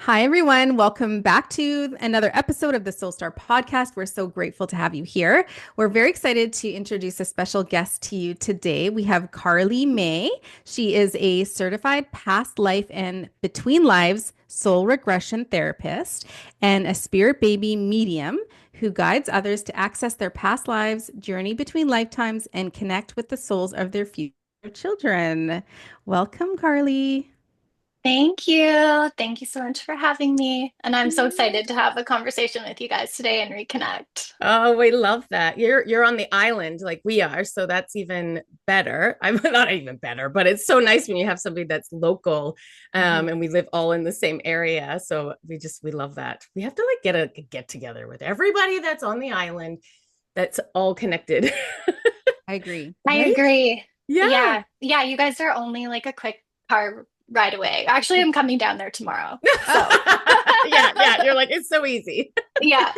Hi, everyone. Welcome back to another episode of the Soul Star podcast. We're so grateful to have you here. We're very excited to introduce a special guest to you today. We have Carli Mae. She is a certified past life and between lives soul regression therapist and a spirit baby medium who guides others to access their past lives, journey between lifetimes, and connect with the souls of their future children. Welcome, Carli. Thank you. Thank you so much for having me. And I'm so excited to have a conversation with you guys today and reconnect. Oh, we love that. You're on the island like we are, so that's even better. I'm not even better, but it's so nice when you have somebody that's local, Mhm. and we live all in the same area. So we love that. We have to like get a get together with everybody that's on the island that's all connected. I agree. I Right? agree. Yeah. Yeah. Yeah. You guys are only like a quick car ride away. Actually, I'm coming down there tomorrow. So, Yeah. You're like, it's so easy. yeah.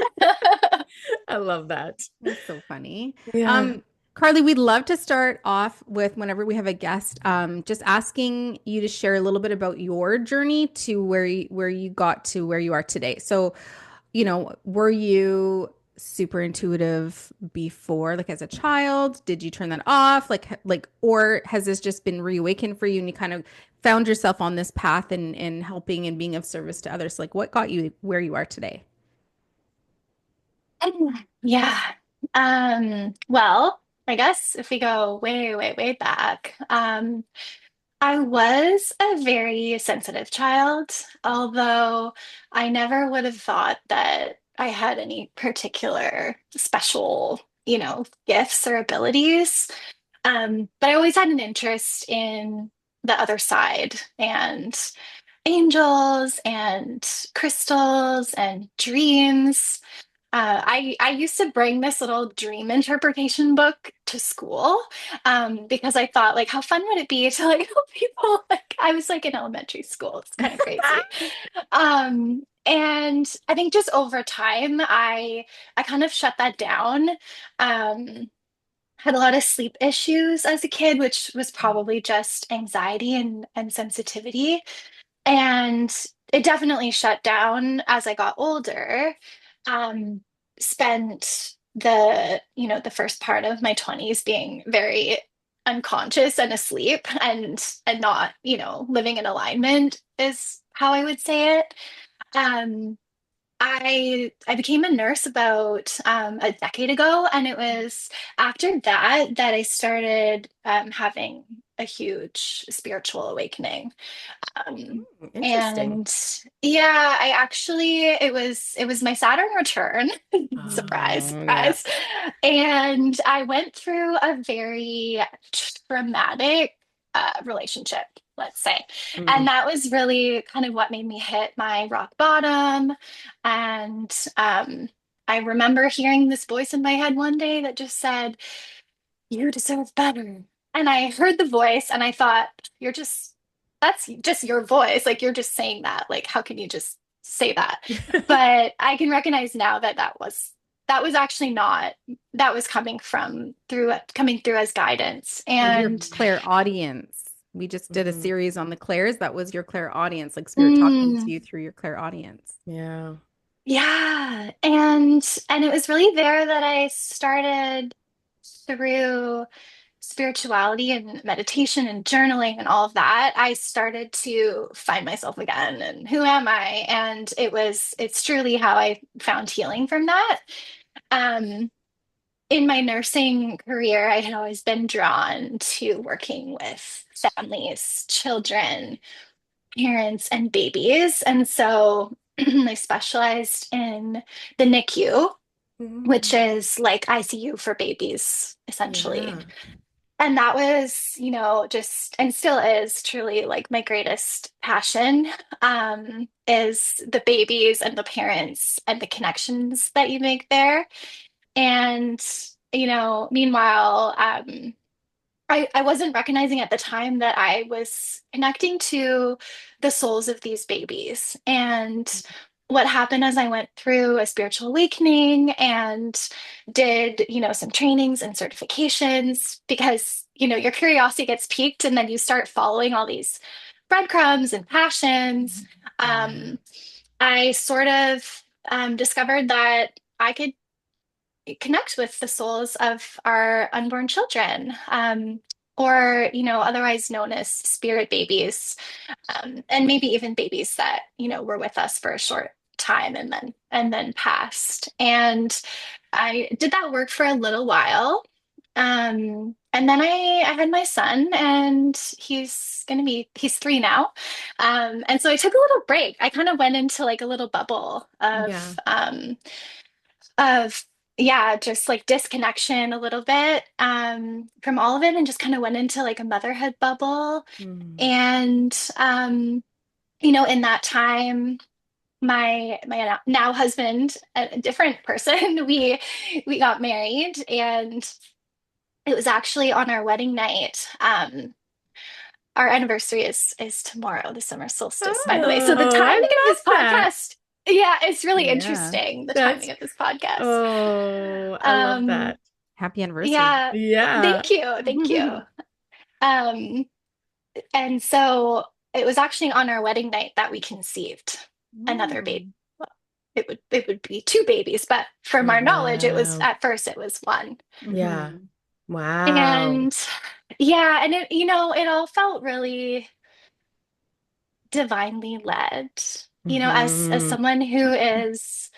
I love that. That's so funny. Yeah. Carli, we'd love to start off with whenever we have a guest, just asking you to share a little bit about your journey to where you got to where you are today. So, were you super intuitive before, like as a child? Did you turn that off? Or has this just been reawakened for you and you kind of found yourself on this path and helping and being of service to others? Like, what got you where you are today? Yeah. Well, I guess if we go way, way, way back, I was a very sensitive child, although I never would have thought that I had any particular special, gifts or abilities. But I always had an interest in the other side and angels and crystals and dreams. I used to bring this little dream interpretation book to school because I thought, like, how fun would it be to like help people? Like, I was like in elementary school. It's kind of crazy. And I think just over time, I kind of shut that down. Had a lot of sleep issues as a kid, which was probably just anxiety and sensitivity. And it definitely shut down as I got older. Um, Spent the first part of my 20s being very unconscious and asleep and not, living in alignment is how I would say it. Um, I became a nurse about a decade ago, and it was after that I started having a huge spiritual awakening. Um, Interesting. and yeah, I actually it was my Saturn return. Surprise, Oh, yeah. surprise. And I went through a very traumatic relationship, let's say. And Mm. that was really kind of what made me hit my rock bottom. And I remember hearing this voice in my head one day that just said, "You deserve better." And I heard the voice and I thought, that's just your voice. Like, you're just saying that. Like, how can you just say that? But I can recognize now that that was actually not, that was coming through as guidance. Like your And clairaudience. We just did a Mm. series on the clairs. That was your clairaudience, like spirit talking to mm, you through your clairaudience. Yeah. yeah, and it was really there that I started through spirituality and meditation and journaling and all of that. I started to find myself again and who am I? And it's truly how I found healing from that. Um, in my nursing career, I had always been drawn to working with families, children, parents, and babies. And so I specialized in the NICU, which Mm. is like ICU for babies, essentially. Yeah. And that was, just and still is truly like my greatest passion, is the babies and the parents and the connections that you make there. And, meanwhile, I wasn't recognizing at the time that I was connecting to the souls of these babies. And what happened as I went through a spiritual awakening and did, some trainings and certifications, because, your curiosity gets piqued and then you start following all these breadcrumbs and passions. Yeah. Um, I sort of discovered that I could connect with the souls of our unborn children, or, otherwise known as spirit babies, and maybe even babies that, were with us for a short time and then passed. And I did that work for a little while. And then I had my son, and he's 3 now. And so I took a little break. I kind of went into like a little bubble Yeah. of yeah, just like disconnection a little bit from all of it, and just kind of went into like a motherhood bubble. Mm. And in that time, my now husband, a different person, we got married, and it was actually on our wedding night. Our anniversary is tomorrow, the summer solstice, by the way. So the Oh, I timing of love this that. podcast, yeah, it's really Yeah. interesting, the That's, timing of this podcast. oh, I love Um, that. Happy anniversary. yeah, Yeah. thank you, thank you. Um, and so it was actually on our wedding night that we conceived another baby. Mm. Well, it would be 2 babies, but from our knowledge, it was Wow. at first it was one. Yeah. Mhm. Wow. And yeah, and it all felt really divinely led. As Hmm. someone who is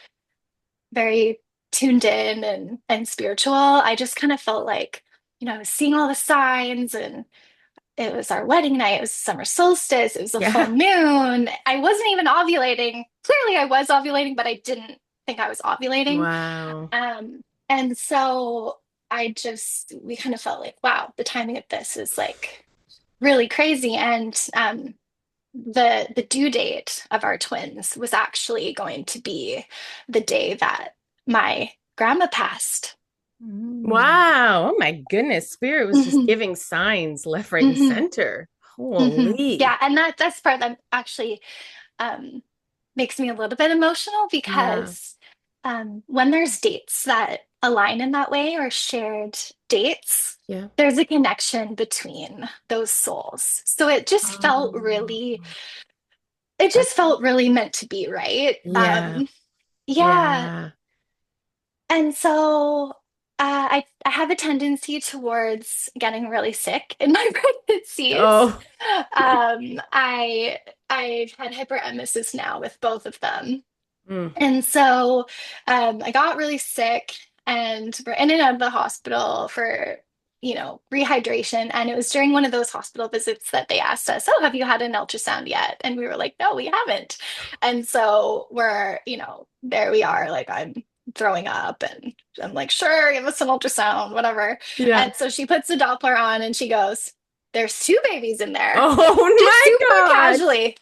very tuned in and spiritual, I just kind of felt like, I was seeing all the signs, and it was our wedding night, it was summer solstice, it was a full Yeah. moon. I wasn't even ovulating. Clearly I was ovulating, but I didn't think I was ovulating. Wow. And so we kind of felt like, wow, the timing of this is like really crazy. And the due date of our twins was actually going to be the day that my grandma passed. Mm. Wow. Oh my goodness. Spirit was just Hmm. giving signs left, right, and Hmm. center. Hmm. Holy. Yeah, and that's part that actually um, makes me a little bit emotional, Yeah. because when there's dates that align in that way, or shared dates, Yeah. there's a connection between those souls. So Oh, it just that's, felt really meant to be, right? yeah. Yeah. Yeah. And so I have a tendency towards getting really sick in my pregnancies. Oh. I've had hyperemesis now with both of them. Mm. And so I got really sick, and we're in and out of the hospital for, rehydration. And it was during one of those hospital visits that they asked us, "Oh, have you had an ultrasound yet?" And we were like, "No, we haven't." And so we're, there we are, like I'm throwing up, and I'm like, "Sure, give us an ultrasound, whatever." Yeah. And so she puts the Doppler on, and she goes, "There's 2 babies in there," Oh just super my gosh. casually.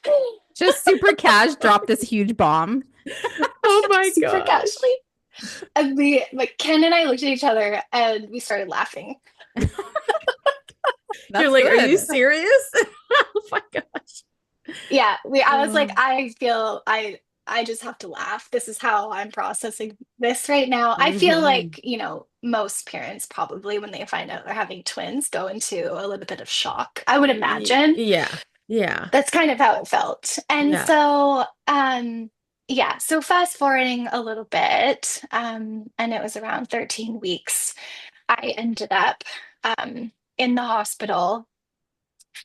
Just super cash dropped this huge bomb. Oh my Super gosh. casually. And Ken and I looked at each other, and we started laughing. You're That's like, are you good. serious? Oh my gosh. Yeah, I was like, Oh. I feel I just have to laugh. This is how I'm processing this right now. I feel Hmm. like, most parents probably, when they find out they're having twins, go into a little bit of shock. I would imagine. Yeah. Yeah. That's kind of how it felt. And Yeah. so, yeah, so fast forwarding a little bit, and it was around 13 weeks, I ended up in the hospital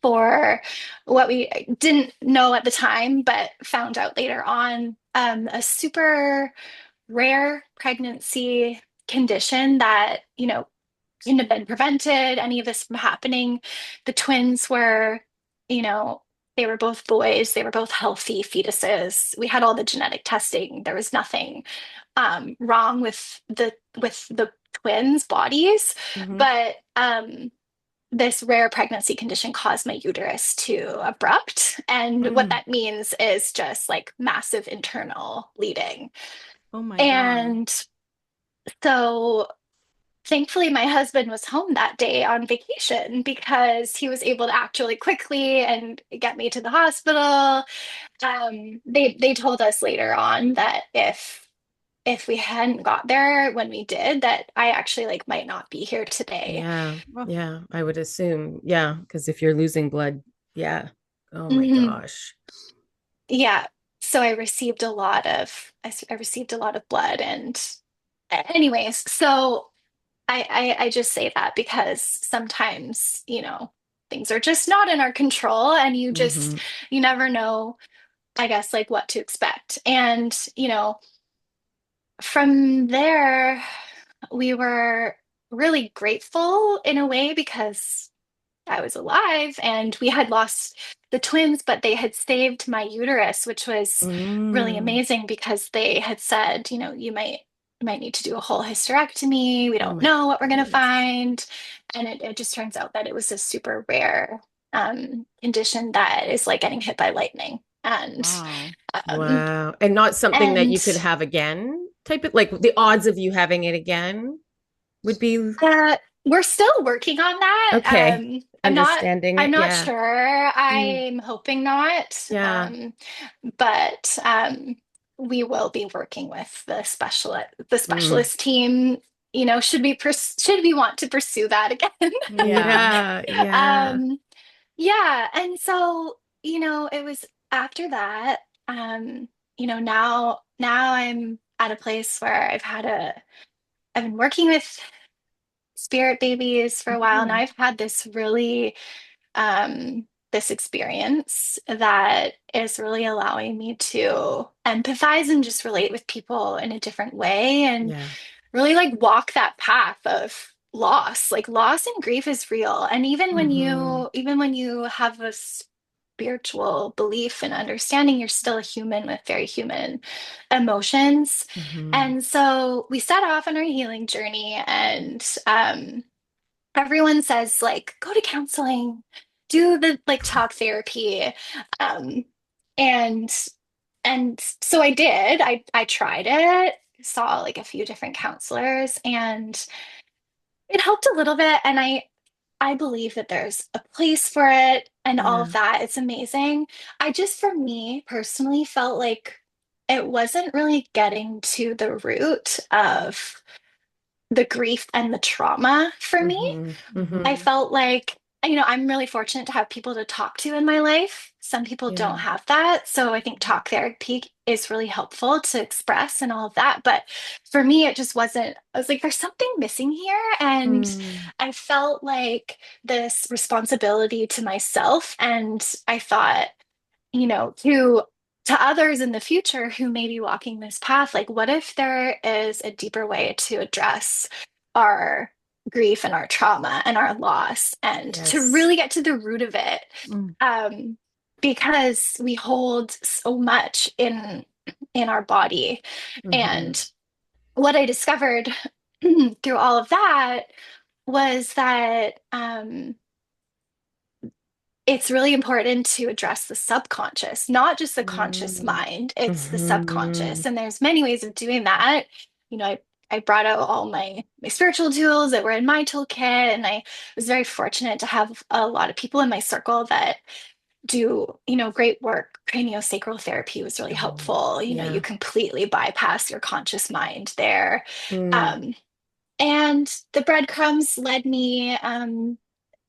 for what we didn't know at the time, but found out later on, a super rare pregnancy condition that, couldn't have been prevented, any of this from happening. The twins were, you know, they were both boys, they were both healthy fetuses. We had all the genetic testing. There was nothing wrong with the twins' bodies, Hmm. but this rare pregnancy condition caused my uterus to abrupt. And what Mm. that means is just like massive internal bleeding. Oh my God. And so thankfully, my husband was home that day on vacation, because he was able to act really quickly and get me to the hospital. They told us later on that if we hadn't got there when we did, that I actually like might not be here today. Yeah. Oh, Yeah. I would assume. Yeah. Because if you're losing blood, yeah. Oh my Mhm. gosh. Yeah. so I received a lot of blood. And anyways, so I just say that because sometimes, things are just not in our control, and Hmm. you never know, I guess, like what to expect. And, from there, we were really grateful in a way because I was alive and we had lost the twins, but they had saved my uterus, which was really Mm. amazing because they had said, you might need to do a whole hysterectomy. We Oh don't my know what we're going to goodness. find. And it just turns out that it was a super rare condition that is like getting hit by lightning. Wow. Um, Wow. And not something that and you could have again, type it like the odds of you having it again would be we're still working on that. okay. I'm not Understanding I'm it. not Yeah. sure. Mm. I'm hoping not. Yeah. But we will be working with the Mm. specialist team, should we want to pursue that again. Yeah. Yeah. Yeah. Um, yeah, and so, it was after that, now I'm at a place where I've been working with spirit babies for a while, and Mhm. I've had this experience that is really allowing me to empathize and just relate with people in a different way, and Yeah. really like walk that path of loss. Like loss and grief is real. And Hmm. even when you have a spiritual belief and understanding, you're still a human with very human emotions. Hmm. And so we set off on our healing journey, and everyone says like go to counseling, do the like talk therapy. Um, and so I did. I tried it, saw like a few different counselors, and it helped a little bit. And I believe that there's a place for it and all of Yeah. that. It's amazing. I just, for me personally, felt like it wasn't really getting to the root of the grief and the trauma for me. Hmm. I Hmm. felt like, I'm really fortunate to have people to talk to in my life. Some people don't Yeah. have that. So I think talk therapy is really helpful to express and all of that. But for me, it just wasn't, I was like, there's something missing here. And Mm. I felt like this responsibility to myself. And I thought, to others in the future who may be walking this path, like, what if there is a deeper way to address our grief and our trauma and our loss, and to Yes. really get to the root of it, Mm. um, because we hold so much in our body. Hmm. And what I discovered through all of that was that it's really important to address the subconscious, not just the conscious Mm. mind. It's the Hmm. subconscious. And there's many ways of doing that. I brought out all my spiritual tools that were in my toolkit. And I was very fortunate to have a lot of people in my circle that do, great work. Craniosacral therapy was really Oh, helpful. You yeah. completely bypass your conscious mind there. Mm. Um, and the breadcrumbs led me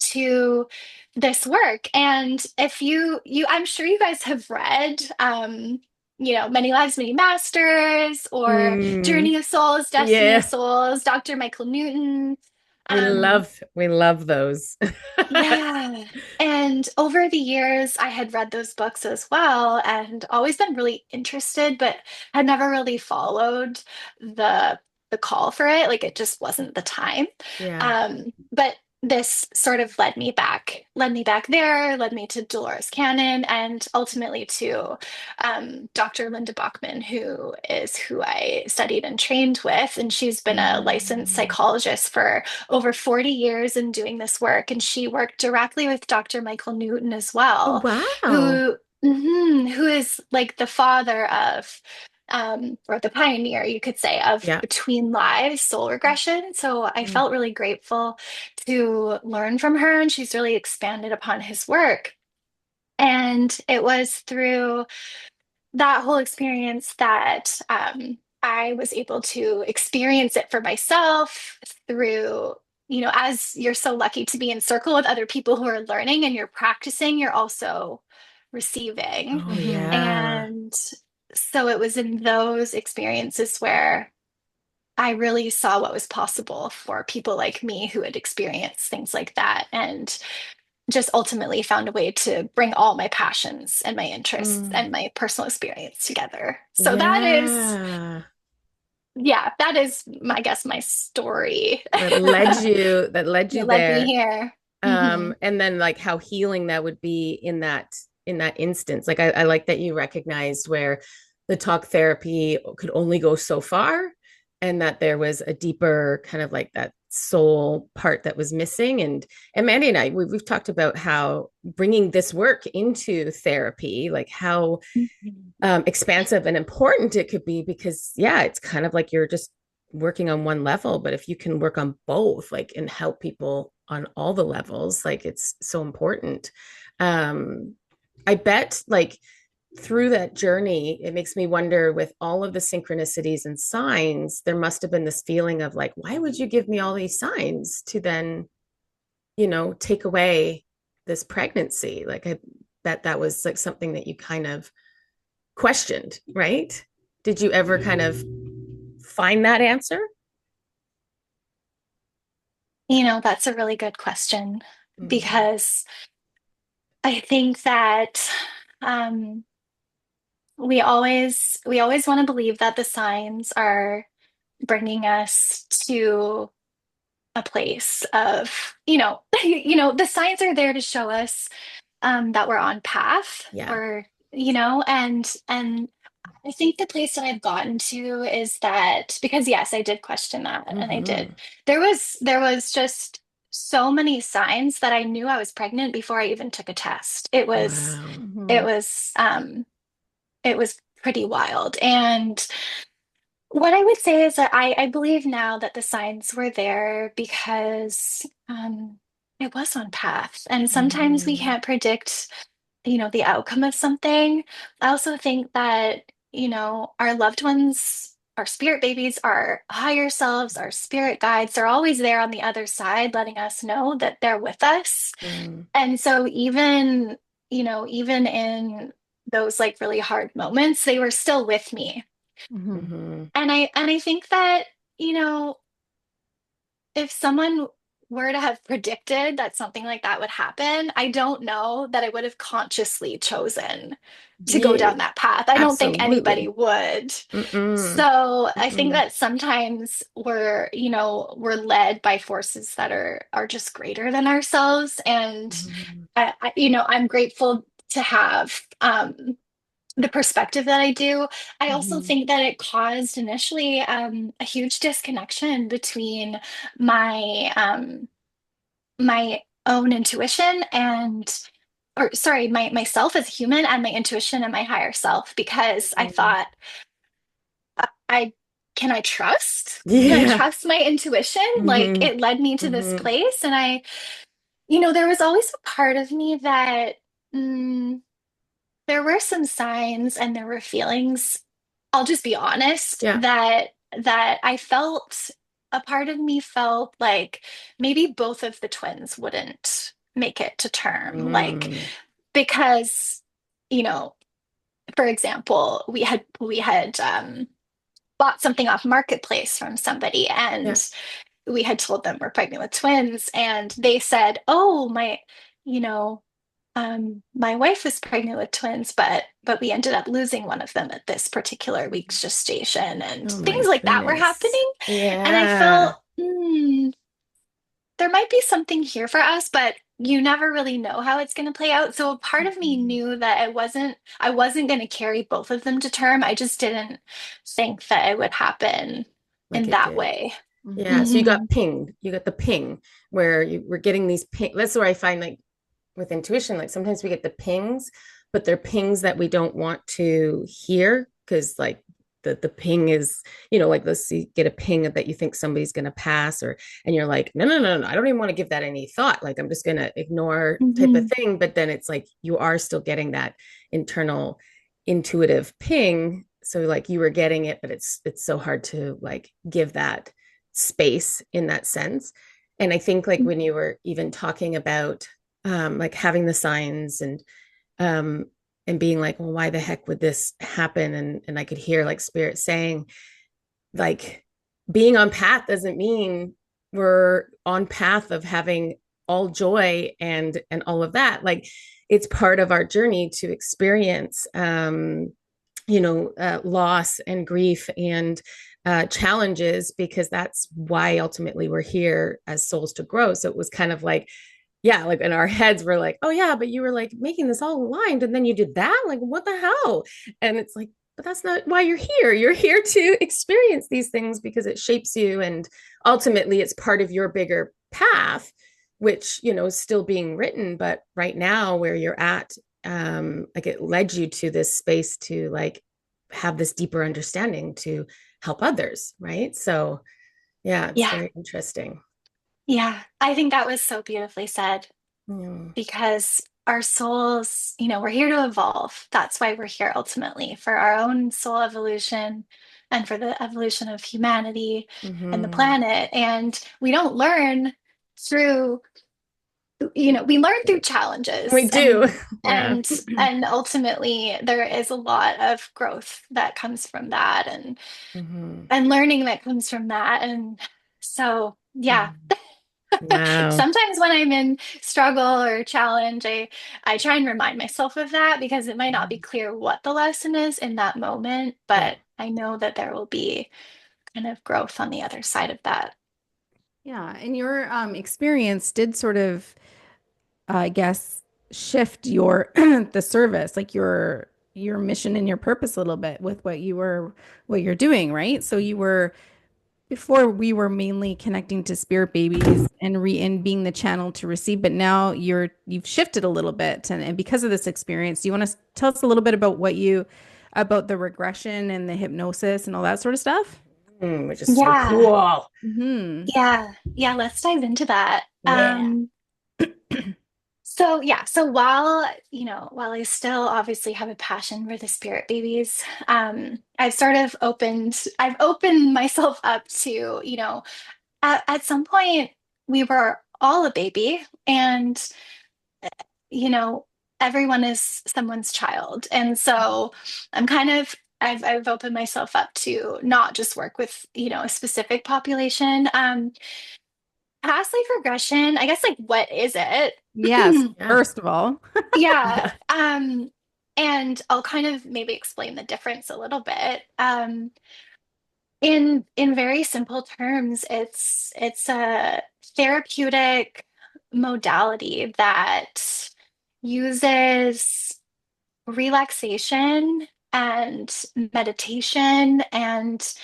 to this work. And if I'm sure you guys have read, Many Lives, Many Masters, or Mm. Journey of Souls, Destiny of Yeah. Souls, Dr. Michael Newton. We Um, love those. yeah. And over the years, I had read those books as well and always been really interested, but had never really followed the the call for it. Like it just wasn't the time. Yeah. But this sort of led me back there, led me to Dolores Cannon, and ultimately to Dr. Linda Bachman, who is who I studied and trained with. And she's been a licensed Mm. psychologist for over 40 years in doing this work. And she worked directly with Dr. Michael Newton as Oh, well, wow. who is like the father of, or the pioneer, you could say, of Yeah. between lives soul regression. So I Mm. felt really grateful to learn from her, and she's really expanded upon his work. And it was through that whole experience that I was able to experience it for myself through, as you're so lucky to be in circle with other people who are learning and you're practicing, you're also receiving. Oh, Hmm. yeah. And so it was in those experiences where I really saw what was possible for people like me who had experienced things like that, and just ultimately found a way to bring all my passions and my interests Mm. and my personal experience together. So that is, Yeah. yeah, that is, I guess, my story That led you that led me there. here. Hmm. And then like how healing that would be in that instance. Like I like that you recognized where the talk therapy could only go so far, and that there was a deeper kind of like that soul part that was missing. And Mandy and I, we've talked about how bringing this work into therapy, like how expansive and important it could be, because yeah, it's kind of like you're just working on one level, but if you can work on both, like, and help people on all the levels, like it's so important. um I bet like through that journey, it makes me wonder, with all of the synchronicities and signs, there must have been this feeling of like, why would you give me all these signs to then, take away this pregnancy? Like I bet that was like something that you kind of questioned, right? Did you ever kind of find that answer? That's a really good question, Mm. because I think that um, we always want to believe that the signs are bringing us to a place of, the signs are there to show us that we're on path, Yeah. or and I think the place that I've gotten to is that, because yes, I did question that, and I did. Mm-hmm. There was just so many signs that I knew I was pregnant before I even took a test. Wow. It Mhm. was it was pretty wild. And what I would say is that I believe now that the signs were there because it was on path. And sometimes we Mm-hmm. can't predict, the outcome of something. I also think that, our loved ones, our spirit babies, our higher selves, our spirit guides, they're always there on the other side, letting us know that they're with us. Mm-hmm. And so even in those like really hard moments, they were still with me. Mhm. Mm-hmm. And I think that, you know, if someone were to have predicted that something like that would happen, I don't know that I would have consciously chosen to go Yeah, down that path. I don't think anybody absolutely. would. Mm-mm. So I think Mm-mm. that sometimes we're led by forces that are just greater than ourselves. And Mm-hmm. I'm grateful to have the perspective that I do. I also Mhm. think that it caused initially a huge disconnection between my own intuition and, or sorry, my myself as a human, and my intuition and my higher self, because I Mm. thought, I can I trust? Can I Yeah. trust my intuition? Like, Mm-hmm. it led me to this Mm-hmm. place, and there was always a part of me that. mm, there were some signs and there were feelings, I'll just be honest, Yeah. that I felt, a part of me felt like maybe both of the twins wouldn't make it to term. Like, Mm. because, you know, for example, we had bought something off Marketplace from somebody, Yeah. and we had told them we're pregnant with twins, and they said, "Oh, you know, my wife was pregnant with twins, but we ended up losing one of them at this particular week's gestation," and Oh things my like that were goodness. happening. And I Yeah. felt, there might be something here for us, but you never really know how it's going to play out. So a part of me Mhm. knew that I wasn't going to carry both of them to term. I just didn't think that it would happen Like in it that did. way. Yeah. Mhm. So you Hmm. got pinged. You got the ping where you were getting these ping. That's where I find like with intuition, like sometimes we get the pings, but they're pings that we don't want to hear, because like the ping is, like let's see, get a ping that you think somebody's going to pass, or and you're like, no, no, no, no, I don't even want to give that any thought. Like I'm just going to ignore type of Hmm. thing. But then it's like you are still getting that internal intuitive ping. So like you were getting it, but it's so hard to like give that space in that sense. And I think like when you were even talking about like having the signs and um and being like, well, why the heck would this happen? And I could hear like spirit saying, like, being on path doesn't mean we're on path of having all joy and all of that. Like, it's part of our journey to experience loss and grief and challenges, because that's why ultimately we're here as souls, to grow. So it was kind of like, yeah, like in our heads, we're like, oh yeah, but you were like making this all aligned and then you did that. Like, what the hell? And it's like, but that's not why you're here. You're here to experience these things because it shapes you. And ultimately, it's part of your bigger path, which, is still being written. But right now, where you're at, like, it led you to this space to like have this deeper understanding to help others. Right. So, yeah, it's Yeah. very interesting. Yeah. I think that was so beautifully said, Mm. because our souls, we're here to evolve. That's why we're here ultimately, for our own soul evolution and for the evolution of humanity and the Mm-hmm. planet. And we don't learn through, we learn through We challenges, do. Yeah. and ultimately there is a lot of growth that comes from that, Mm-hmm. and learning that comes from that. And so, yeah. Mm-hmm. Wow. Sometimes when I'm in struggle or challenge, I try and remind myself of that, because it might not be Mhm. clear what the lesson is in that moment, Yeah. but I know that there will be kind of growth on the other side of that. Yeah, and your experience did sort of, I guess, shift your the service, like your mission and your purpose a little bit with what you're doing, right? So you were before we were mainly connecting to spirit babies and being the channel to receive, but now you've shifted a little bit, and because of this experience, do you want to tell us a little bit about about the regression and the hypnosis and all that sort of stuff? Which is so Yeah. cool. Yeah. Yeah. Let's dive into that. Yeah. So yeah, so while I still obviously have a passion for the spirit babies, I've opened myself up to, at some point we were all a baby, and you know, everyone is someone's child. And so I've opened myself up to not just work with, a specific population. Past life regression, I guess, like, what is it? Yes, Yeah. first of all. Yeah. Yeah. And I'll kind of maybe explain the difference a little bit. In very simple terms, it's a therapeutic modality that uses relaxation and meditation, and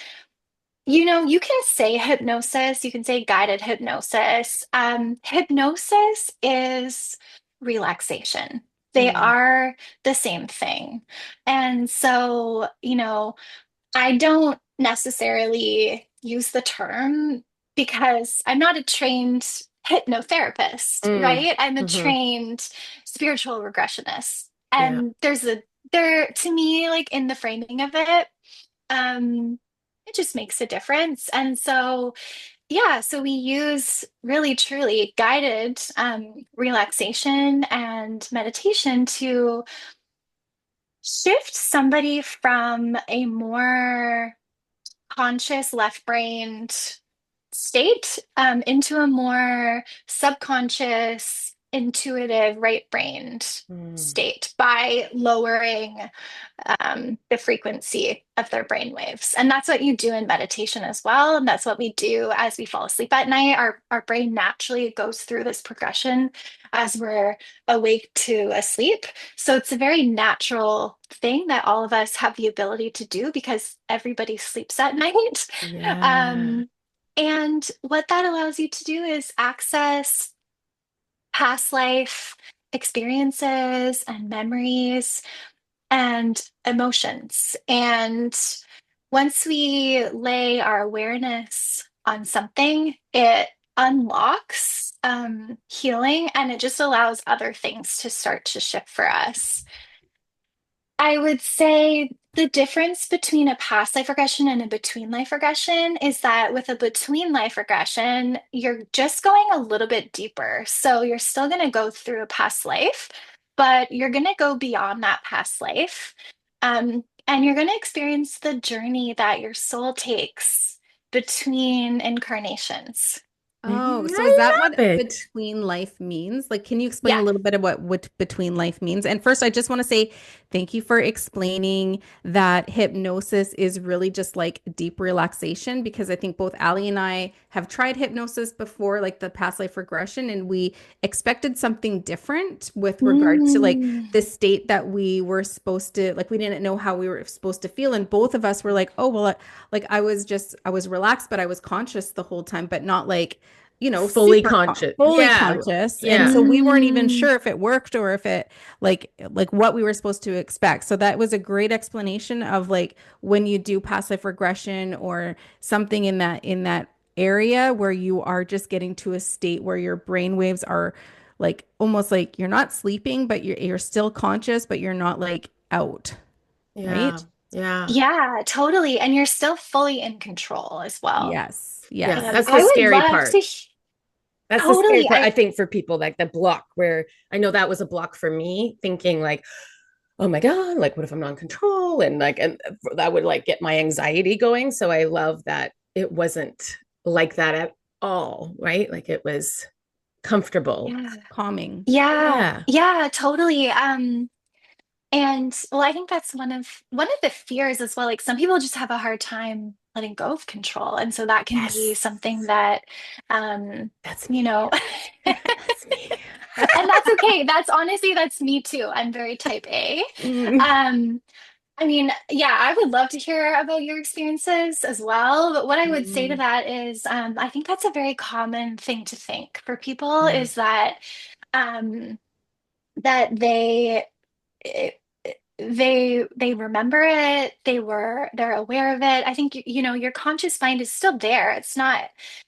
you can say hypnosis, you can say guided hypnosis. Hypnosis is relaxation. They Mm. are the same thing. And so, I don't necessarily use the term because I'm not a trained hypnotherapist, Mm. right? I'm a Mm-hmm. trained spiritual regressionist. Yeah. And there, to me, like, in the framing of it, um, it just makes a difference. And so, yeah, so we use really truly guided relaxation and meditation to shift somebody from a more conscious left-brained state into a more subconscious, intuitive, right-brained Mm. state by lowering the frequency of their brain waves. And that's what you do in meditation as well. And that's what we do as we fall asleep at night. Our brain naturally goes through this progression as we're awake to asleep. So it's a very natural thing that all of us have the ability to do, because everybody sleeps at night. Yeah. Um, and what that allows you to do is access past life experiences and memories and emotions. And once we lay our awareness on something, it unlocks healing, and it just allows other things to start to shift for us. I would say the difference between a past life regression and a between life regression is that with a between life regression, you're just going a little bit deeper. So you're still going to go through a past life, but you're going to go beyond that past life. And you're going to experience the journey that your soul takes between incarnations. Oh, so is I that love what it. between life means? Like, can you explain Yeah. a little bit of what between life means? And first, I just want to say thank you for explaining that hypnosis is really just like deep relaxation, because I think both Ali and I have tried hypnosis before, like the past life regression, and we expected something different with regard to like Mm. the state that we were supposed to, like, we didn't know how we were supposed to feel. And both of us were like, oh, well, like I was relaxed, but I was conscious the whole time, but not like, Fully super conscious. fully Yeah. conscious. And Yeah. so we weren't even Mm. sure if it worked or if it like what we were supposed to expect. So that was a great explanation of like when you do past life regression or something in that area where you are just getting to a state where your brain waves are like almost like you're not sleeping, but you're still conscious, but you're not like out, Yeah. right? Yeah. Yeah, totally. And you're still fully in control as well. Yes. Yeah. Yeah, That's Yes. the I would scary love part. to That's the scary totally. part, I think, for people, like the block where I know that was a block for me, thinking like, oh my God, like what if I'm not in control? And that would like get my anxiety going. So I love that it wasn't like that at all, right? Like it was comfortable. Yeah. Calming. Yeah, Yeah. yeah, totally. And well, I think that's one of the fears as well. Like some people just have a hard time letting go of control. And so that can be Yes. something that um, That's you me. know, That's me. and that's okay. That's me too. I'm very type A. Mm, Um, I mean, yeah, I would love to hear about your experiences as well. But what I would say to Mm. that is, I think that's a very common thing to think for people yeah. is um, that they remember it. They're aware of it. I think your conscious mind is still there. It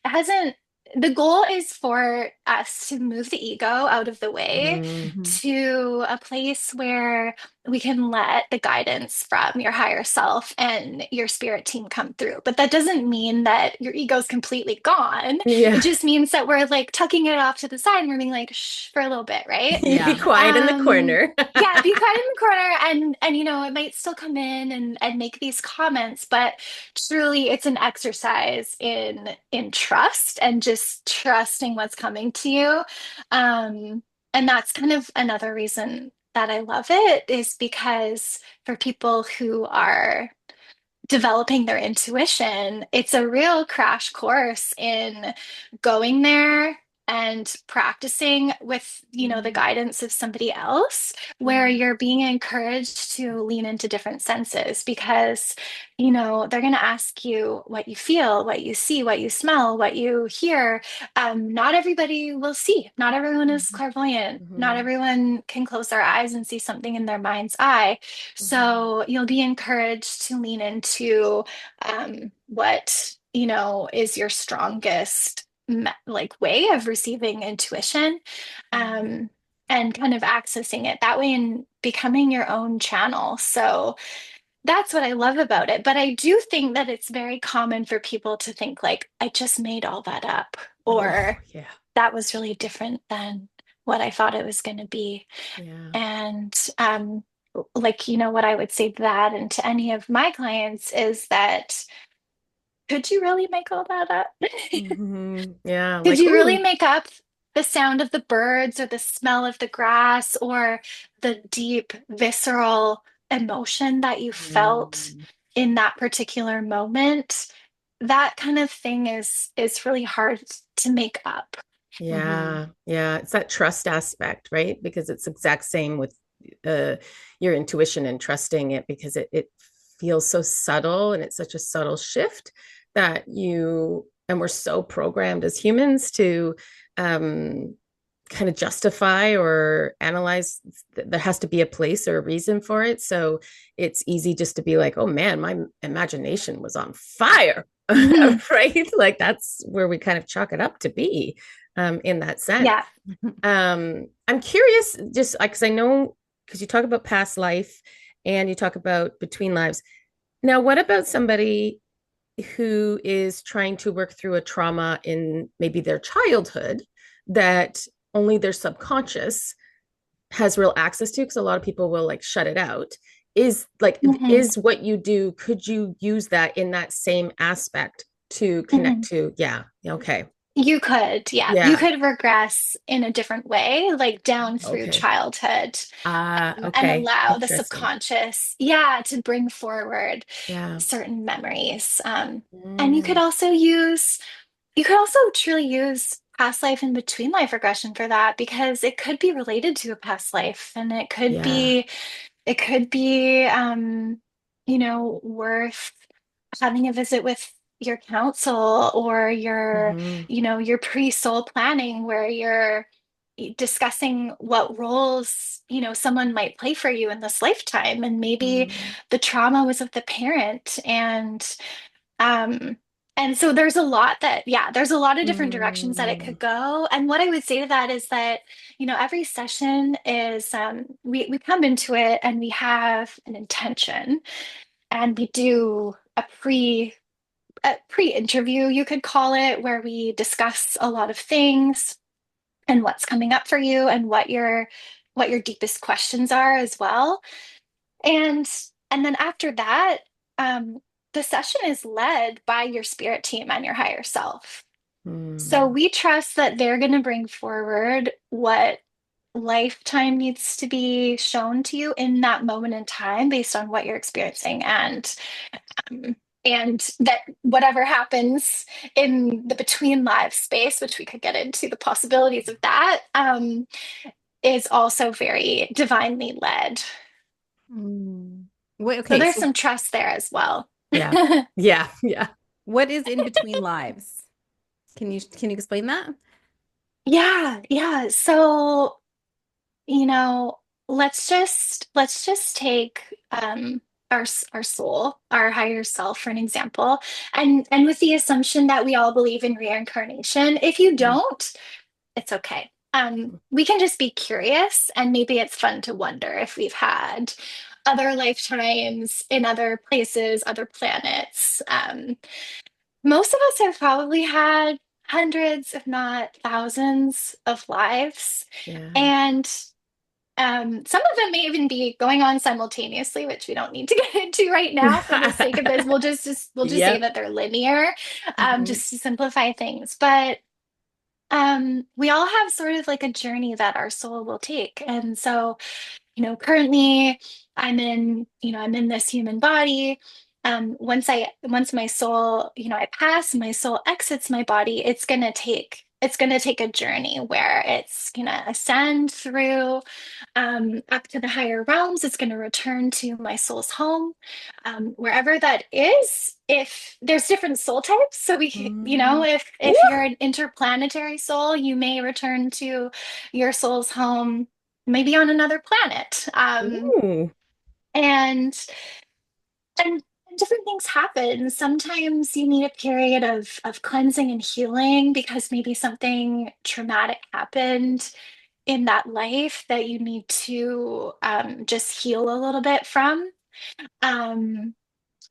hasn't. The goal is for us to move the ego out of the way Mm, Mhm. to a place where we can let the guidance from your higher self and your spirit team come through. But that doesn't mean that your ego's completely gone. It yeah. just means that we're like tucking it off to the side and we're being like, shh, for a little bit, right? Be Yeah. quiet in the Um, corner. yeah, be quiet in the corner and it might still come in and make these comments, but truly it's an exercise in trust and just trusting what's coming to you. And that's kind of another reason that I love it is because for people who are developing their intuition, it's a real crash course in going there and practicing with, the Mhm. guidance of somebody else, where Mhm. you're being encouraged to lean into different senses because, they're going to ask you what you feel, what you see, what you smell, what you hear. Not everybody will see. Not everyone is Mhm. clairvoyant. Not Mhm, everyone can close their eyes and see something in their mind's eye. mhm, So you'll be encouraged to lean into what is your strongest like way of receiving intuition, mhm. um, and kind of accessing it that way and becoming your own channel. So that's what I love about it. But I do think that it's very common for people to think like, I just made all that up, Oh, or yeah. that was really different than what I thought it was going to be. Yeah. And like, what I would say to that and to any of my clients is that could you really make all that up? Yeah. Could Like, you really ooh. make up the sound of the birds or the smell of the grass or the deep, visceral emotion that you felt Mm, in that particular moment? That kind of thing is really hard to make up. Mhm. yeah. Yeah. It's that trust aspect, right? Because it's exact same with uh, your intuition and trusting it because it feels so subtle and it's such a subtle shift that and we're so programmed as humans to um, kind of justify or analyze. There has to be a place or a reason for it. So it's easy just to be like, oh man, my imagination was on fire. Mhm. Right? Like that's where we kind of chalk it up to be in that sense. Yeah. I'm curious, just because I know, because you talk about past life and you talk about between lives. Now, what about somebody who is trying to work through a trauma in maybe their childhood that only their subconscious has real access to, because a lot of people will like shut it out, is like, Mhm. is what you do, could you use that in that same aspect to connect Mhm. to? Yeah. Okay. You could, yeah, you Yeah. could regress in a different way, like down through Okay. childhood, and Okay. allow the Interesting. subconscious, yeah, to bring forward Yeah. certain memories. And Mm, you could also truly use past life and between life regression for that, because it could be related to a past life, and yeah. it could be, worth having a visit with your counsel, or Hmm. your pre-soul planning, where you're discussing what roles, someone might play for you in this lifetime. And maybe Mm, the trauma was of the parent. Um, and so there's a lot that, yeah, there's a lot of different directions that it mm, could go. And what I would say to that is that, every session is, we come into it and we have an intention, and we do a pre-interview, you could call it, where we discuss a lot of things and what's coming up for you, and what your deepest questions are as well. And and then after that, um, the session is led by your spirit team and your higher self. So mm, we trust that they're going to bring forward what lifetime needs to be shown to you in that moment in time, based on what you're experiencing. Um, and that whatever happens in the between live space, which we could get into the possibilities of that, is also very divinely led. Mm. Wait, So okay. there's So some trust there as well. yeah. Yeah. Yeah. what is in between lives? Can you explain that? Yeah, yeah. So, you know, let's just take our soul, our higher self, for an example, and with the assumption that we all believe in reincarnation. If you Mm, don't, it's okay. We can just be curious, and maybe it's fun to wonder if we've had other lifetimes in other places, other planets. Most of us have probably had hundreds, if not thousands, of lives. yeah. And some of them may even be going on simultaneously, which we don't need to get into right now for the sake of this. We'll just say Yep. that they're linear, Hmm. just to simplify things. But we all have sort of like a journey that our soul will take. And so, currently I'm in this human body. Once my soul, I pass, my soul exits my body, it's gonna take a journey where it's gonna ascend through, up to the higher realms. It's gonna return to my soul's home, wherever that is. If there's different soul types, so Mm. if you're an interplanetary soul, you may return to your soul's home maybe on another planet. Ooh. And and different things happen. Sometimes you need a period of cleansing and healing, because maybe something traumatic happened in that life that you need to, just heal a little bit from. Um,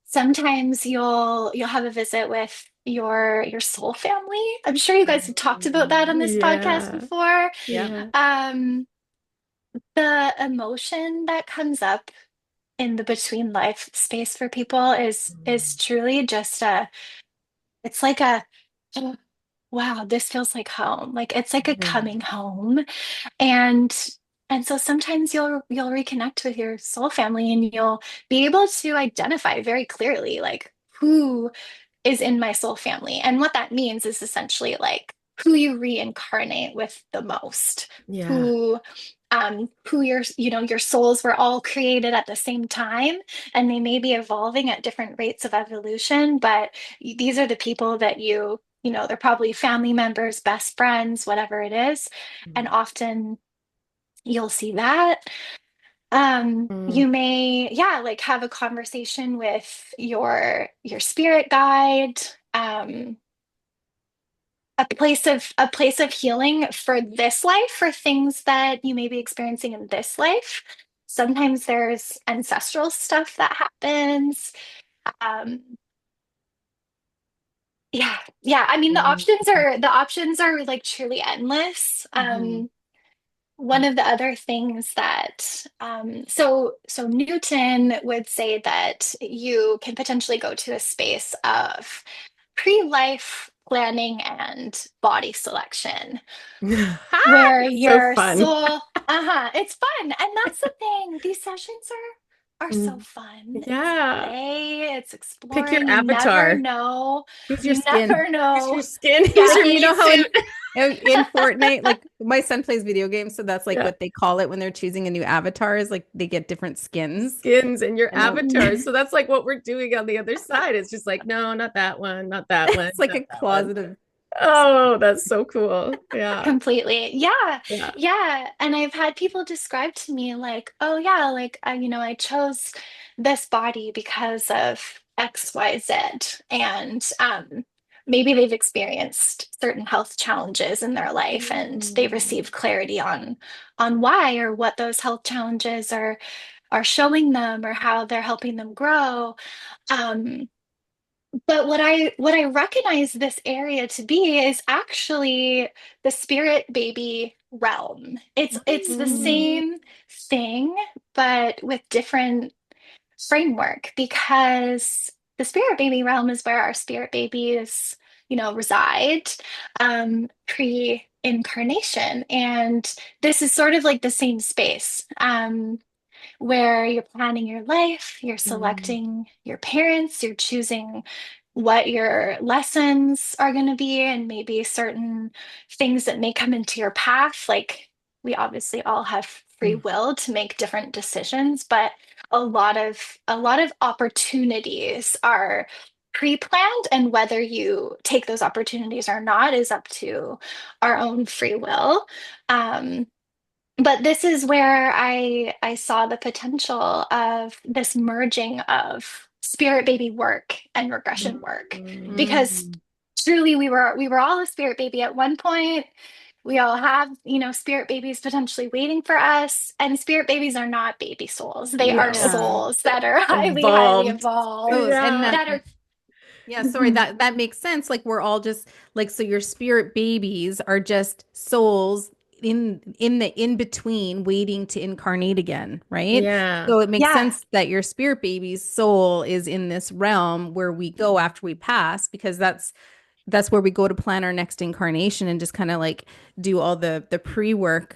Sometimes you'll have a visit with your soul family. I'm sure you guys have talked about that on this podcast Yeah. before. Yeah. Yeah. Um, the emotion that comes up in the between life space for people is truly just it's like a, "Oh, wow, this feels like home." Like it's like a Mm. coming home. And so sometimes you'll reconnect with your soul family, and you'll be able to identify very clearly, like, who is in my soul family. And what that means is essentially like who you reincarnate with the most, Yeah. who your souls were all created at the same time, and they may be evolving at different rates of evolution, but these are the people that they're probably family members, best friends, whatever it is. And Mm. often you'll see that. Mm. You may, yeah, like have a conversation with your spirit guide, a place of healing for this life, for things that you may be experiencing in this life. Sometimes there's ancestral stuff that happens. Um, yeah, yeah. I mean, the Mm. options are like truly endless. Mhm. one of the other things that so Newton would say that you can potentially go to a space of pre-life planning and body selection where It's so your fun. soul, it's fun. And that's the thing. These sessions are so Mm, fun. It's yeah. play, it's Pick your exploring. You never avatar. know. Who's your You skin? never Who's your know. skin? Who's Yeah. Like, your you meat know how suit? in Fortnite, like my son plays video games, so that's like Yeah. what they call it when they're choosing a new avatar is like they get different skins. Skins and your And avatars. So that's like what we're doing on the other side. It's just like, no, not that one, not that one, it's like not a that one. closet of Oh, that's so cool. Yeah. Completely. Yeah. Yeah. Yeah. And I've had people describe to me like, oh yeah, like I chose this body because of XYZ. And maybe they've experienced certain health challenges in their life and they Mm. receive clarity on why or what those health challenges are showing them or how they're helping them grow. Um, but what I recognize this area to be is actually the spirit baby realm. It's the Mm. same thing, but with different framework because the spirit baby realm is where our spirit babies, reside, pre-incarnation. And this is sort of like the same space. Where you're planning your life, you're Mm. selecting your parents, you're choosing what your lessons are going to be, and maybe certain things that may come into your path. Like we obviously all have free Mm. will to make different decisions, but a lot of opportunities are pre-planned, and whether you take those opportunities or not is up to our own free will. Um, but this is where I saw the potential of this merging of spirit baby work and regression work because Mm. truly we were all a spirit baby at one point. We all have, spirit babies potentially waiting for us, and spirit babies are not baby souls. They are No. yeah. souls that are highly, highly Evolved. evolved, So and Yeah. that are yeah, sorry, Mhm. that makes sense. Like we're all just like so your spirit babies are just souls in the in between waiting to incarnate again, right? Yeah. So it makes Yeah, sense that your spirit baby's soul is in this realm where we go after we pass because that's where we go to plan our next incarnation and just kind of like do all the pre-work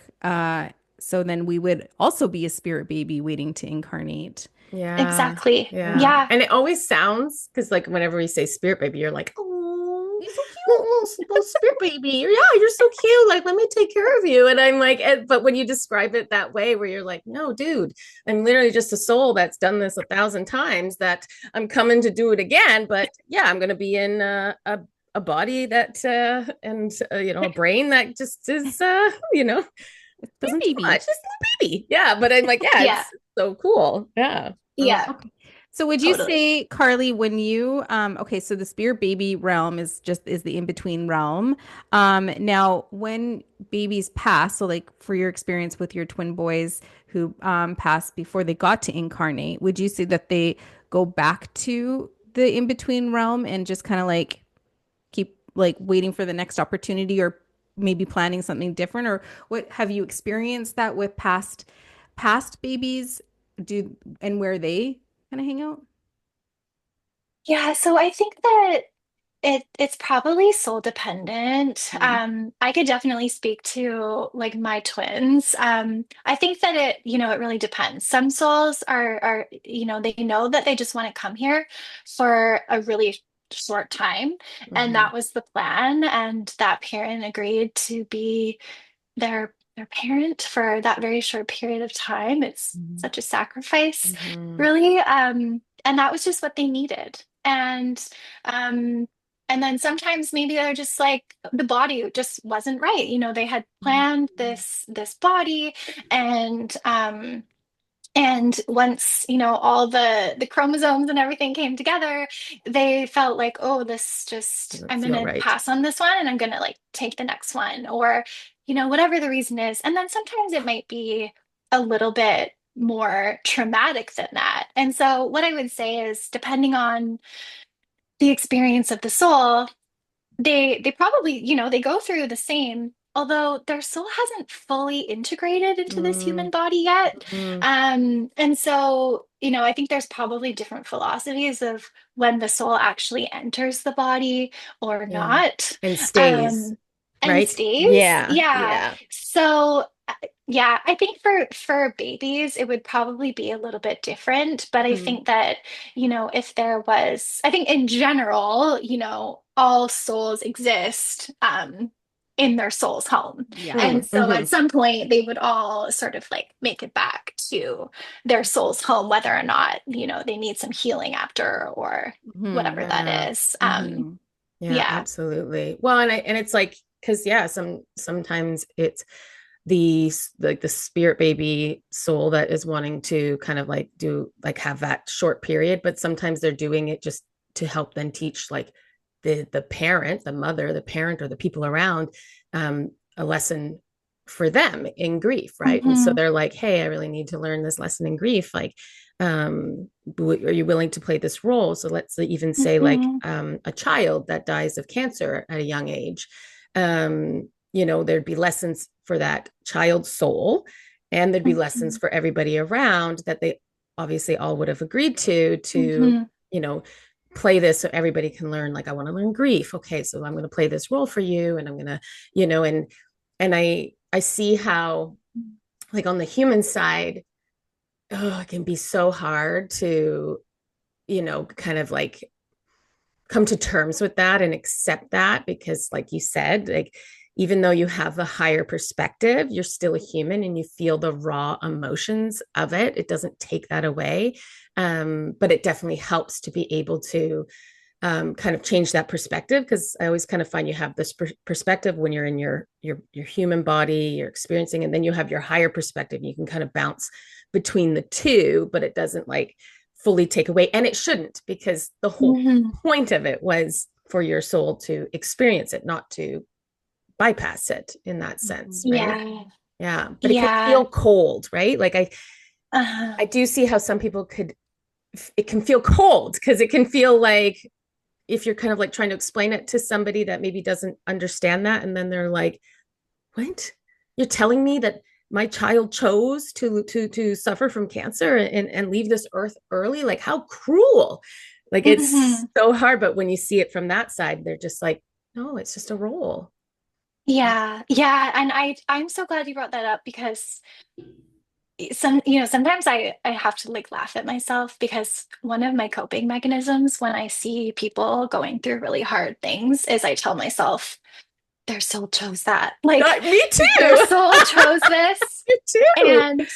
so then we would also be a spirit baby waiting to incarnate. Yeah. exactly. Yeah. Yeah. And it always sounds, because like whenever we say spirit baby, you're like, oh, He's so little spirit baby. Yeah, you're so cute. Like, let me take care of you. And I'm like, but when you describe it that way, where you're like, no, dude, I'm literally just a soul that's done this 1,000 times that I'm coming to do it again. But yeah, I'm going to be in a body that, and, a brain that just is, cute. doesn't do Baby. much. Just a baby. Yeah. But I'm like, yeah, Yeah. it's so cool. Yeah. Yeah. Okay. So would you Totally. say, Carly, when you okay, so the spirit baby realm is the in-between realm. Now when babies pass, so like for your experience with your twin boys who passed before they got to incarnate, would you say that they go back to the in-between realm and just kind of like keep like waiting for the next opportunity or maybe planning something different? Or what have you experienced that with past babies do and where they kind of hang out? Yeah, so I think that it's probably soul dependent. Mm. I could definitely speak to like my twins. I think that it really depends. Some souls are, they know that they just want to come here for a really short time, and Mhm. that was the plan. And that parent agreed to be their parent for that very short period of time. It's Mhm. such a sacrifice, Mhm. really. And that was just what they needed. Um, and then sometimes maybe they're just like the body just wasn't right. They had planned this body, and once, all the chromosomes and everything came together, they felt like, oh, this just, Doesn't I'm feel gonna right. pass on this one and I'm gonna like take the next one, or, whatever the reason is. And then sometimes it might be a little bit more traumatic than that. And so what I would say is, depending on the experience of the soul, they probably, they go through the same although their soul hasn't fully integrated into this Mm, human body yet. mhm. And so, I think there's probably different philosophies of when the soul actually enters the body or Yeah. not, And stays, um, and right? stays. Yeah. Yeah. Yeah. So, yeah, I think for babies, it would probably be a little bit different. But I Mhm. think that, if there was, I think in general, all souls exist. In their soul's home. Yeah. And Mm, so at mhm. some point, they would all sort of like make it back to their soul's home, whether or not, they need some healing after or Hmm. whatever Yeah. that is. Hmm. Yeah, Yeah. absolutely. Well, and it's like, because yeah, sometimes it's like the spirit baby soul that is wanting to kind of like do like have that short period, but sometimes they're doing it just to help them teach like the parent, the mother, the parent, or the people around a lesson for them in grief, right? And so Hmm. they're like, hey, I really need to learn this lesson in grief. Like, are you willing to play this role? So let's even say like Hmm. a child that dies of cancer at a young age. There'd be lessons for that child's soul, and there'd be lessons Hmm. for everybody around that they obviously all would have agreed to, Hmm. you know, play this so everybody can learn. Like, I want to learn grief. Okay, so I'm going to play this role for you, and I'm going to, and I see how, like, on the human side, oh, it can be so hard to, kind of like come to terms with that and accept that, because like you said, like, even though you have the higher perspective, you're still a human and you feel the raw emotions of it. It doesn't take that away. But it definitely helps to be able to kind of change that perspective, because I always kind of find you have this perspective when you're in your human body, you're experiencing, and then you have your higher perspective. You can kind of bounce between the two, but it doesn't like fully take away, and it shouldn't, because the whole Hmm. point of it was for your soul to experience it, not to bypass it in that sense, right? Yeah. Yeah, but it can Yeah. feel cold, right? Like Uh-huh. I do see how some people could, it can feel cold, because it can feel like if you're kind of like trying to explain it to somebody that maybe doesn't understand that, and then they're like, what, you're telling me that my child chose to suffer from cancer and leave this earth early? Like, how cruel. Like, it's Hmm. so hard, but when you see it from that side, they're just like, no, it's just a role. Yeah. Yeah. And I'm so glad you brought that up because sometimes I have to like laugh at myself because one of my coping mechanisms when I see people going through really hard things is I tell myself their soul chose that. Like Me their too. soul chose this Me too. and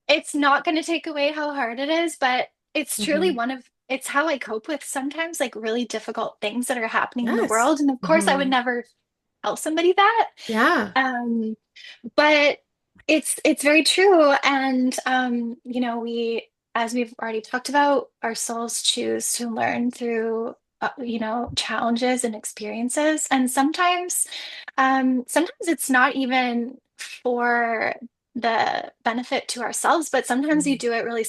it's not going to take away how hard it is, but it's truly Mhm. it's how I cope with sometimes like really difficult things that are happening in the Yes. world. And of course I would Mhm. never tell somebody that. Yeah. Um, but it's very true. And we as we've already talked about, our souls choose to learn through challenges and experiences. And sometimes it's not even for the benefit to ourselves, but sometimes you Mhm. do it really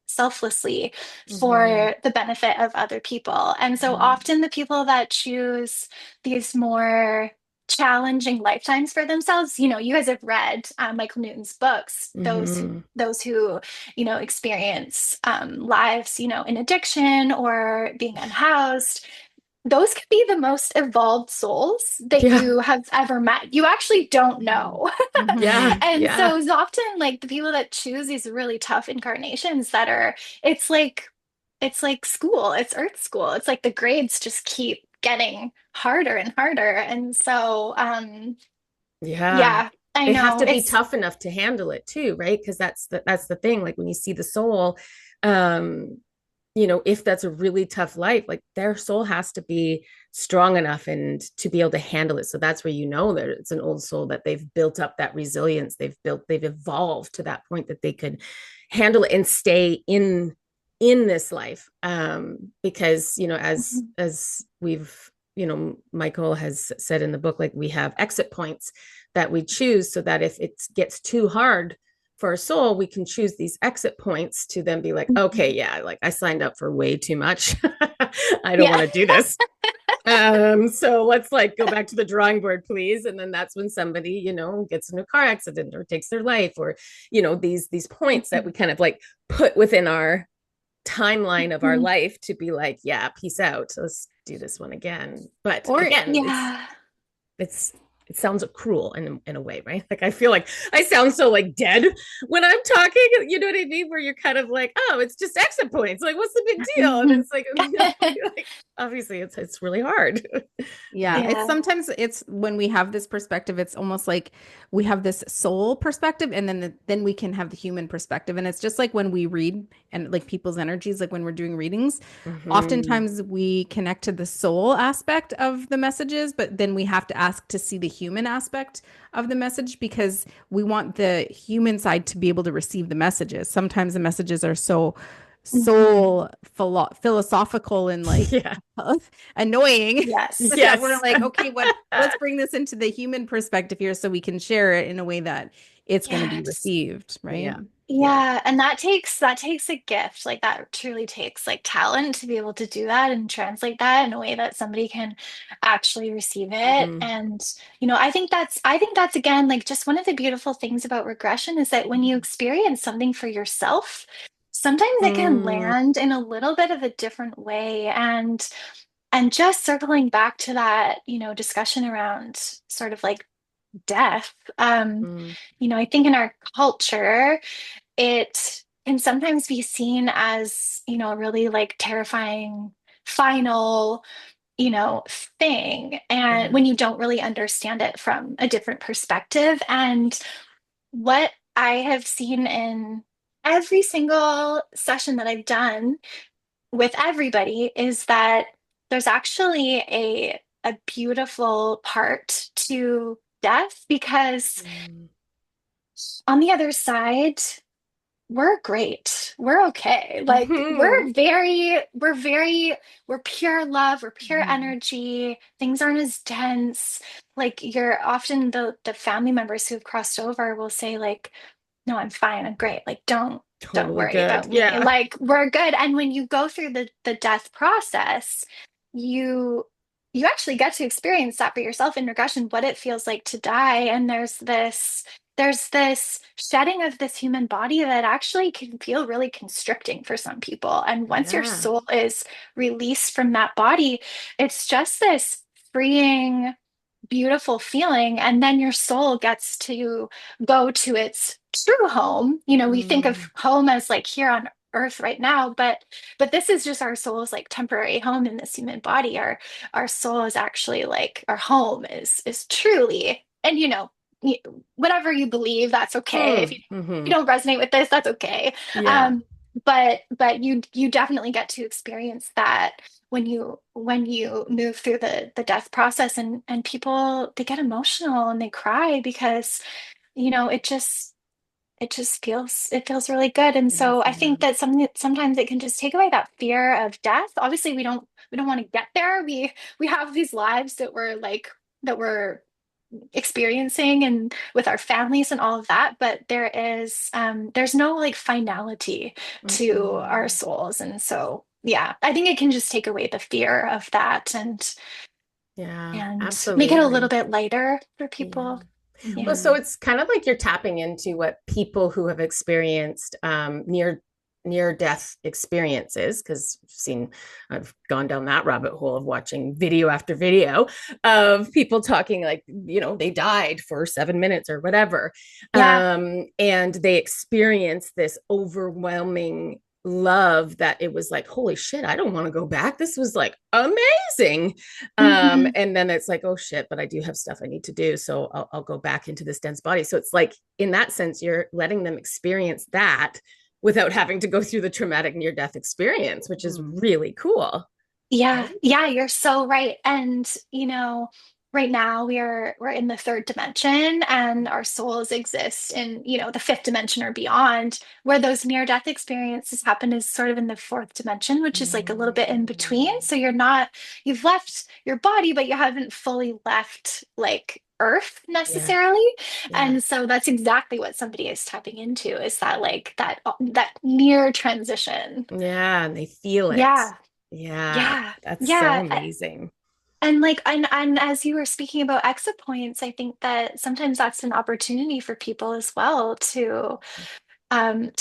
selflessly Mhm. for the benefit of other people. And so Mhm. often the people that choose these more challenging lifetimes for themselves, you guys have read Michael Newton's books, Mhm. those who experience lives in addiction or being unhoused. Those could be the most evolved souls that Yeah. you have ever met. You actually don't Mhm. know. Yeah. And Yeah. so it's often like the people that choose these really tough incarnations that are, it's like school, it's earth school. It's like the grades just keep getting harder and harder. And so Yeah. yeah, I They have know. to be It's tough enough to handle it too, right? Because that's the thing. Like, when you see the soul, um, if that's a really tough life, like, their soul has to be strong enough and to be able to handle it. So that's where that it's an old soul, that they've built up that resilience. They've evolved to that point that they could handle it and stay in this life. Because as we've, Michael has said in the book, like, we have exit points that we choose, so that if it gets too hard for our soul, we can choose these exit points to then be like, okay, yeah, like, I signed up for way too much. I don't yeah. want to do this. So let's like go back to the drawing board, please. And then that's when somebody, gets in a car accident or takes their life, or, these points that we kind of like put within our timeline of our Mhm. life to be like, yeah, peace out. Let's do this one again. But Or again, Yeah. it's it sounds cruel in a way, right? Like I feel like I sound so like dead when I'm talking, you know what I mean? Where you're kind of like, oh, it's just exit points. Like, what's the big deal? And Mhm. it's like, like obviously it's really hard. yeah, it's Yeah. sometimes it's when we have this perspective, it's almost like we have this soul perspective, and then we can have the human perspective. And it's just like when we read and like people's energies, like when we're doing readings, Mm-hmm. oftentimes we connect to the soul aspect of the messages, but then we have to ask to see the human aspect of the message because we want the human side to be able to receive the messages. Sometimes the messages are so Mhm. philosophical and like Yeah. annoying Yes. that we're Yes. like, okay, let's bring this into the human perspective here so we can share it in a way that it's going to be Yes. received, right? Yeah. Yeah. Yeah, and that takes a gift. Like that truly takes like talent to be able to do that and translate that in a way that somebody can actually receive it. Mm-hmm. And I think that's again like just one of the beautiful things about regression is that when you experience something for yourself, sometimes it can Mm. land in a little bit of a different way. And just circling back to that, discussion around sort of like death. Mm. I think in our culture it can sometimes be seen as, a really like terrifying final, thing. And Yeah. when you don't really understand it from a different perspective. And what I have seen in every single session that I've done with everybody is that there's actually a beautiful part to death because Mm. on the other side we're great. We're okay. Like Mm-hmm. we're pure love, we're pure energy. Things aren't as dense. Like you're often the family members who've crossed over will say like, no, I'm fine. I'm great. Like don't Totally worry good. about me. Yeah. Like we're good. And when you go through the death process, you you actually get to experience that for yourself in regression, what it feels like to die. And there's this shedding of this human body that actually can feel really constricting for some people. And once your Yeah. soul is released from that body, it's just this freeing, beautiful feeling. And then your soul gets to go to its true home. We think of Mm. home as like here on earth right now, but this is just our soul's like temporary home in this human body. Our soul is actually like our home is truly, and whatever you believe, that's okay. If Mm. you Mm-hmm. you don't resonate with this, that's okay. Yeah. Um, but you definitely get to experience that when you move through the death process, and people, they get emotional and they cry because it feels really good. And Yes, so I yeah. think that sometimes it can just take away that fear of death. Obviously we don't want to get there. We have these lives that we're experiencing and with our families and all of that, but there's no like finality to our Mm-mm. souls. And so yeah, I think it can just take away the fear of that Yeah, and make it a little absolutely. bit lighter for Yeah. people. Well, Yeah. so it's kind of like you're tapping into what people who have experienced near death experiences, because I've gone down that rabbit hole of watching video after video of people talking like, they died for 7 minutes or whatever. Yeah. And they experience this overwhelming love that it was like, holy shit, I don't want to go back. This was like amazing. Hmm. And then it's like, oh shit, but I do have stuff I need to do. So I'll go back into this dense body. So it's like, in that sense, you're letting them experience that without having to go through the traumatic near death experience, which is Mm. really cool. Yeah, Right? yeah, you're so right. And right now we're in the third dimension and our souls exist in, the fifth dimension or beyond, where those near death experiences happen is sort of in the fourth dimension, which is like a little bit in between. Mm. So you've left your body, but you haven't fully left like Earth Yeah. necessarily. Yeah. And so that's exactly what somebody is tapping into, is that like that near transition. Yeah. And they feel it. Yeah. Yeah. Yeah. That's so Yeah. amazing. And as you were speaking about exit points, I think that sometimes that's an opportunity for people as well to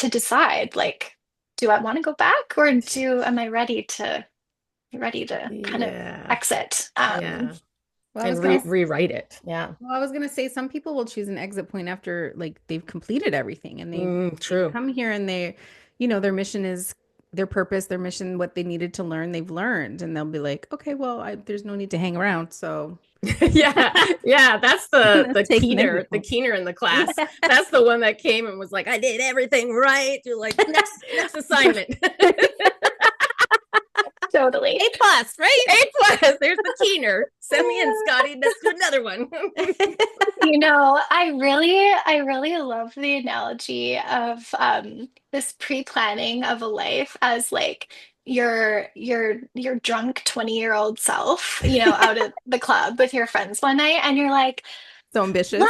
decide, like, do I want to go back, or do am I ready to kind of Yeah. exit? Yeah. Well, And rewrite it. Yeah. I was gonna say some people will choose an exit point after like they've completed everything and they've True. come here and they, their mission is their purpose, their mission, what they needed to learn, they've learned, and they'll be like, okay, well, there's no need to hang around, so Yeah. Yeah. That's let's take an exit the point. keener in the class. Yeah. That's the one that came and was like, I did everything right. You're like, next assignment. Totally. A plus, right? A plus. There's the keener. Send me in, Scotty. Let's do another one. I really love the analogy of this pre-planning of a life as like your drunk 20-year-old self, out at the club with your friends one night, and you're like, So ambitious.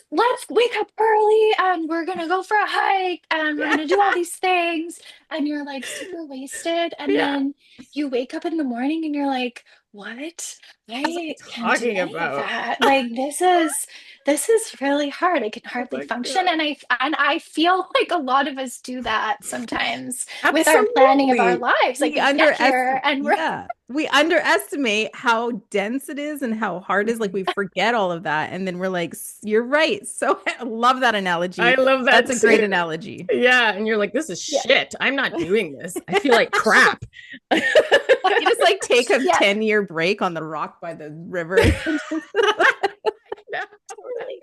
let's wake up early and we're gonna go for a hike and we're Yeah. gonna do all these things, and you're like super wasted, and Yeah. then you wake up in the morning and you're like, what? What are you I can't do talking any of about? that. Like, this is really hard. I can Oh hardly my function, God. and I feel like a lot of us do that sometimes with our planning of our Absolutely. lives. Like, We we get here underestimate, and we're yeah, we underestimate how dense it is and how hard it is. Like we forget all of that. And then we're like, You're right." So I love that I analogy. love That's that a great too. analogy. Yeah. And you're like, this is yeah. shit. I'm not doing this. I feel like crap. You just like take a Yeah, 10-year break on the rock by the river. totally.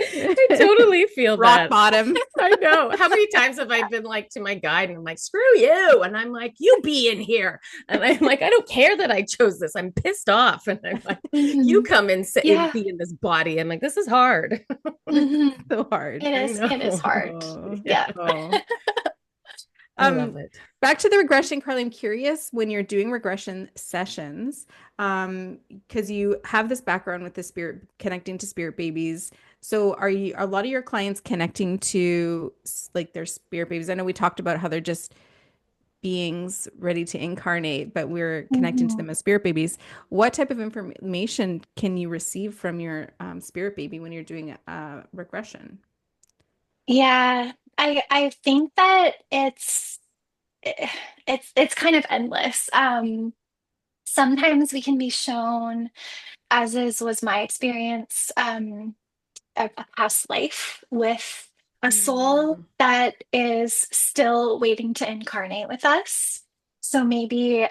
I totally feel Rock that. bottom. I know. How many times have I been like to my guide and I'm like, screw you. And I'm like, you be in here. And I'm like, I don't care that I chose this. I'm pissed off. And I'm like, you Mhm. come and sit and Yeah. be in this body. I'm like, this is hard. hmm So hard. It I is. It is hard. Oh, Yeah. Yeah. oh. I love Um, it. Back to the regression, Carly, I'm curious when you're doing regression sessions, because you have this background with the spirit connecting to spirit babies. So are a lot of your clients connecting to like their spirit babies? I know we talked about how they're just beings ready to incarnate, but we're connecting to Mhm. them as spirit babies. What type of information can you receive from your spirit baby when you're doing a regression? Yeah. I think that it's kind of endless. Sometimes we can be shown, as is was my experience, a past life with a soul Mm. that is still waiting to incarnate with us. So maybe,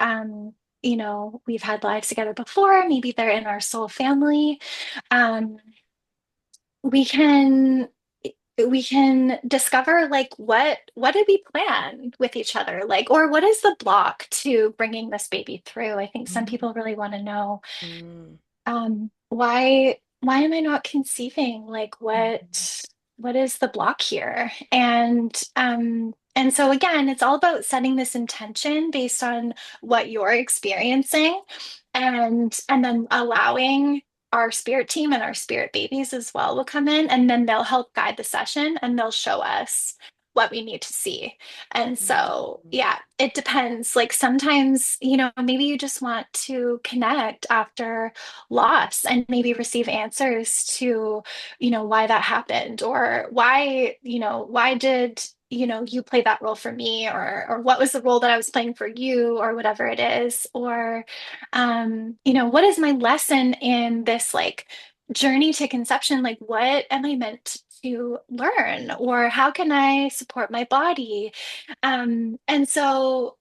we've had lives together before. Maybe they're in our soul family. Um, we can we can discover, like, what did we plan with each other, like, or what is the block to bringing this baby through. I think some people really want to know, Mm. why am I not conceiving? Like, what is the block here? And so again, it's all about setting this intention based on what you're experiencing, and then allowing our spirit team and our spirit babies as well will come in, and then they'll help guide the session and they'll show us what we need to see. And so, Mm. yeah, it depends. Like, sometimes, maybe you just want to connect after loss and maybe receive answers to, why that happened, or why did, you play that role for me, or what was the role that I was playing for you, or whatever it is, or what is my lesson in this, like, journey to conception? Like, what am I meant to learn, or how can I support my body? And so,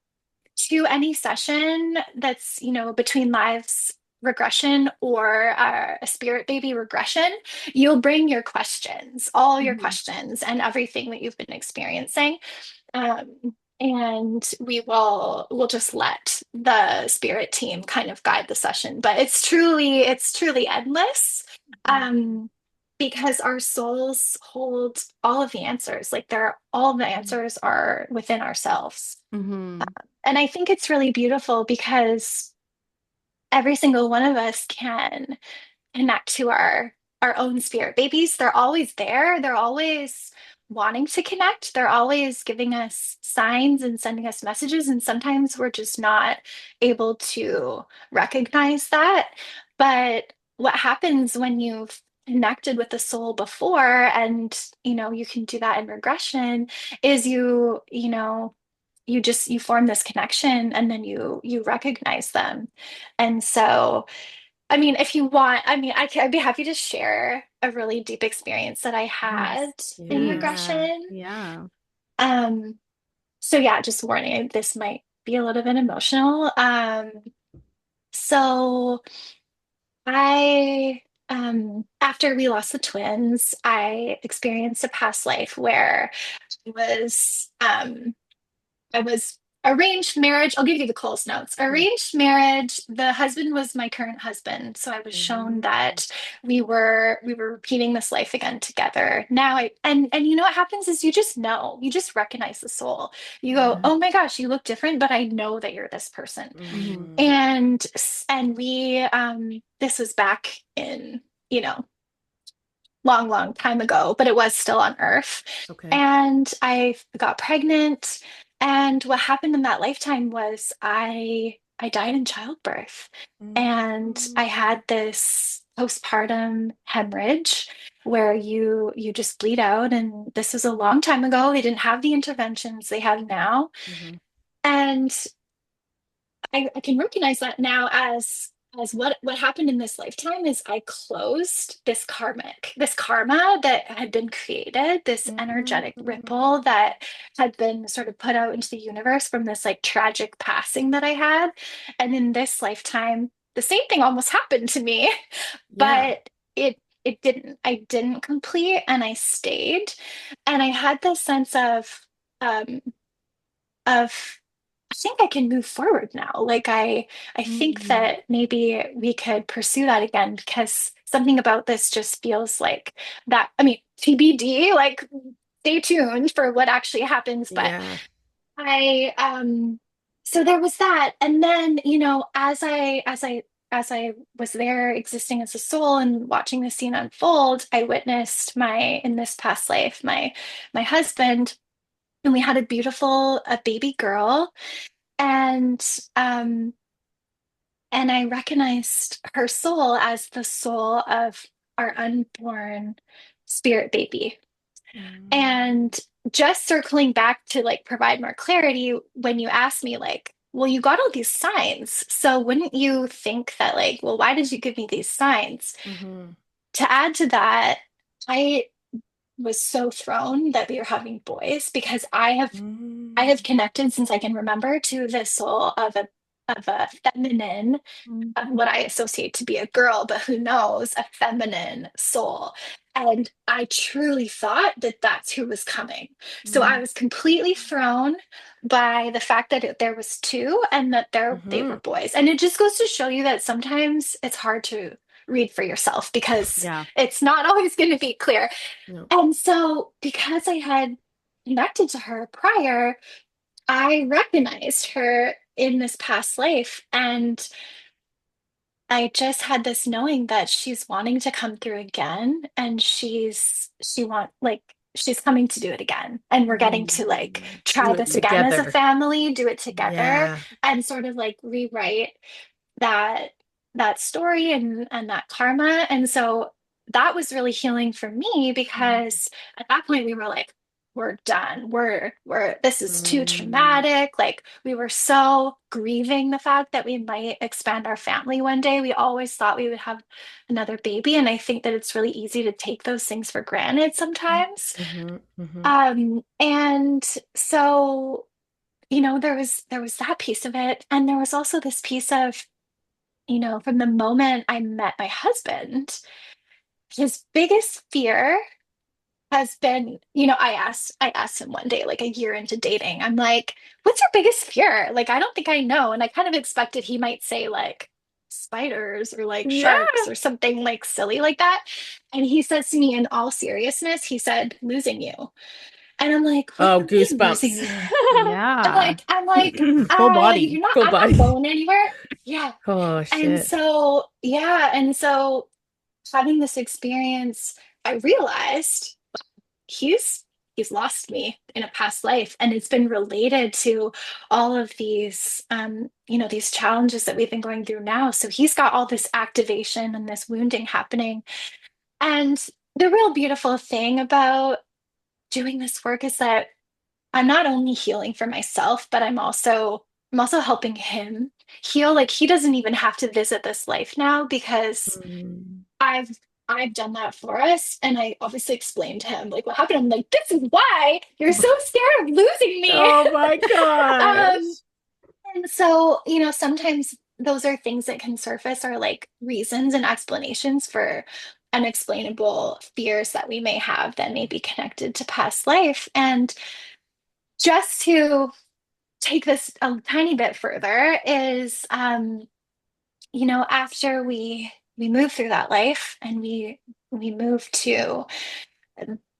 to any session that's, between lives regression or a spirit baby regression, you'll bring your questions, all your Mhm. questions, and everything that you've been experiencing. And we'll just let the spirit team kind of guide the session. But it's truly endless. Um, because our souls hold all of the answers. Like, all the answers are within ourselves. Mhm. And I think it's really beautiful because every single one of us can connect to our own spirit babies. They're always there. They're always wanting to connect. They're always giving us signs and sending us messages, and sometimes we're just not able to recognize that. But what happens when you've connected with the soul before, and you can do that in regression, is you form this connection, and then you recognize them. And so, I mean, if you want, I mean, I'd be happy to share a really deep experience that I had Yes. in Yeah. regression. Yeah. Um, so yeah, just warning, this might be a little bit emotional. So I after we lost the twins, I experienced a past life where I was I was arranged marriage. I'll give you the Coles notes. Arranged marriage. The husband was my current husband, so I was shown Mhm. that we were repeating this life again together. Now and you know what happens is you just recognize the soul. You go, Yeah. oh my gosh, you look different, but I know that you're this person. Mm-hmm. Mhm. And we this was back in long time ago, but it was still on Earth. Okay. And I got pregnant. And what happened in that lifetime was I died in childbirth. And I Mhm. had this postpartum hemorrhage where you just bleed out. And this was a long time ago. They didn't have the interventions they have now. Mhm. And I can recognize that now as what happened in this lifetime is I closed this karma that had been created, this energetic Mhm. ripple that had been sort of put out into the universe from this like tragic passing that I had. And in this lifetime, the same thing almost happened to me, Yeah. but it didn't. I didn't complete and I stayed. And I had this sense um of I think I can move forward now. Like I think Mhm. that maybe we could pursue that again because something about this just feels like that. I mean, TBD, like stay tuned for what actually happens. But Yeah. I so there was that. And then, as I was there existing as a soul and watching the scene unfold, I witnessed my in this past life, my husband, and we had a baby girl, and um and I recognized her soul as the soul of our unborn spirit baby. Mhm. And just circling back to like provide more clarity, when you asked me like, well, you got all these signs, so wouldn't you think that like, well, why did you give me these signs? Mhm. To add to that, I was so thrown that we were having boys because I have Mhm. connected since I can remember to the soul of a feminine, of what I associate to be a girl, but who knows, a feminine soul. And I truly thought that that's who was coming. So I Mm-hmm. was completely thrown by the fact that there was two and that they were Mhm. boys. And it just goes to show you that sometimes it's hard to read for yourself because Yeah. it's not always going to be clear. No. And so because I had connected to her prior, I recognized her in this past life, and I just had this knowing that she's wanting to come through again, and she's coming to do it again. And we're getting to like Mhm. Do try it this again as a together. family, do it together, Yeah. and sort of like rewrite that that story and that karma. And so that was really healing for me because at that point we were like, we're done. We're this is too Mhm. traumatic. Like we were so grieving the fact that we might expand our family one day. We always thought we would have another baby. And I think that it's really easy to take those things for granted sometimes. Mhm. Mhm. And so, there was that piece of it. And there was also this piece of from the moment I met my husband, his biggest fear has been, I asked him one day, like a year into dating, I'm like, what's your biggest fear? Like, I don't think I know. And I kind of expected he might say like spiders or like Yeah. sharks or something like silly like that. And he says to me in all seriousness, he said, losing you. And I'm like, what Oh, do you mean losing goosebumps. me? I'm Yeah. like, I'm like, Full body. Full I'm not body. going anywhere. Yeah. Oh And shit. so, yeah. And so having this experience, I realized he's he's lost me in a past life. And it's been related to all of these, these challenges that we've been going through now. So he's got all this activation and this wounding happening. And the real beautiful thing about doing this work is that I'm not only healing for myself, but I'm also helping him heal. Like he doesn't even have to visit this life now because Mm. I've I've done that for us. And I obviously explained to him like what happened. I'm like, this is why you're so scared of losing me. Oh my gosh. um, and so, sometimes those are things that can surface are like reasons and explanations for unexplainable fears that we may have that may be connected to past life. And just to take this a tiny bit further is after we move through that life and we move to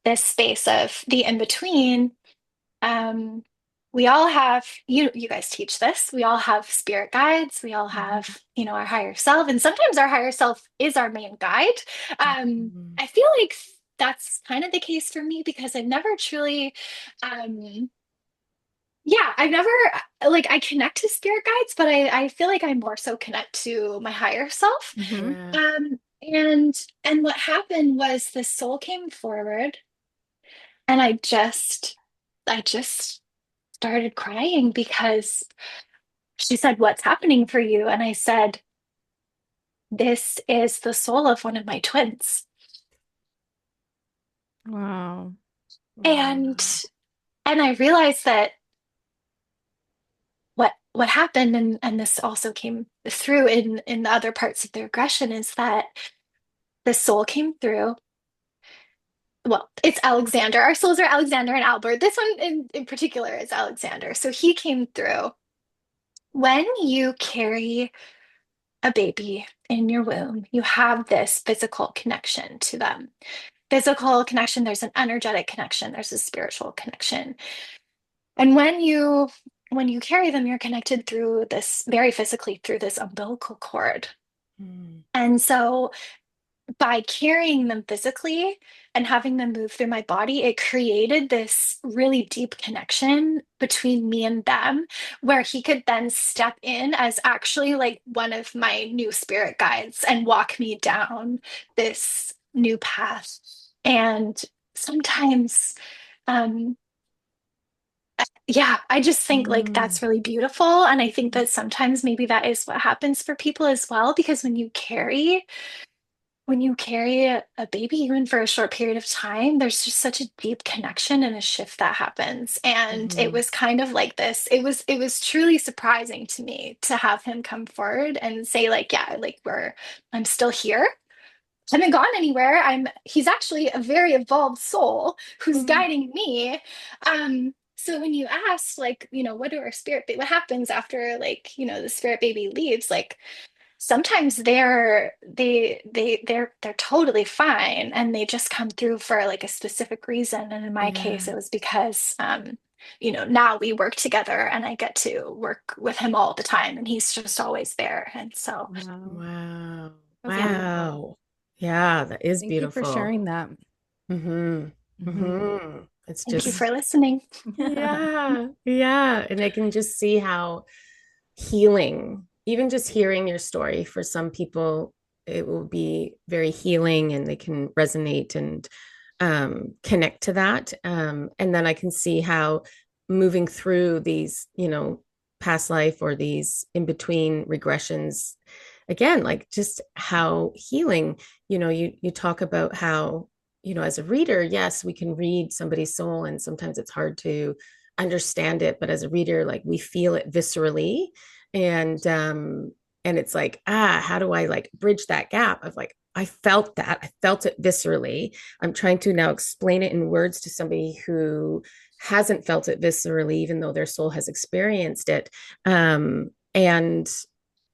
this space of the in between. We all have, you guys teach this, we all have spirit guides, we all have our higher self, and sometimes our higher self is our main guide. I feel like that's kind of the case for me because I've never truly yeah, I've never like I connect to spirit guides, but I feel like I more so connect to my higher self. Mhm. Yeah. And what happened was the soul came forward and I just started crying because she said, "What's happening for you?" And I said, "This is the soul of one of my twins." Wow. And Wow. and I realized that what happened, and this also came through in the other parts of the regression, is that the soul came through. Well, it's Alexander. Our souls are Alexander and Albert. This one in particular is Alexander. So he came through. When you carry a baby in your womb, you have this physical connection to them. Physical connection, there's an energetic connection, there's a spiritual connection. And when you carry them, you're connected through this very physically through this umbilical cord. Mm. And so by carrying them physically and having them move through my body, it created this really deep connection between me and them, where he could then step in as actually like one of my new spirit guides and walk me down this new path. And sometimes, um, yeah, I just think like Mm. that's really beautiful. And I think that sometimes maybe that is what happens for people as well, because when you carry a baby, even for a short period of time, there's just such a deep connection and a shift that happens. And it Mhm. was kind of like this. It was truly surprising to me to have him come forward and say, like, yeah, like I'm still here. I haven't gone anywhere. He's actually a very evolved soul who's Mm. guiding me. So when you ask, like, what do our what happens after, like, the spirit baby leaves, like sometimes they're totally fine and they just come through for like a specific reason. And in my case, Yeah. it was because now we work together and I get to work with him all the time and he's just always there. And so Wow. Wow. That's yeah, beautiful. Wow. Yeah, that is Thank you for beautiful. sharing that. Mm-hmm. Mhm. Mm-hmm. It's thank you just, for listening. yeah, yeah. And I can just see how healing, even just hearing your story for some people, it will be very healing and they can resonate and connect to that. And then I can see how moving through these, past life or these in between regressions, again, like just how healing, you talk about how, as a reader, yes, we can read somebody's soul and sometimes it's hard to understand it, but as a reader, like we feel it viscerally. And it's like, how do I like bridge that gap of like, I felt that, I felt it viscerally. I'm trying to now explain it in words to somebody who hasn't felt it viscerally, even though their soul has experienced it. And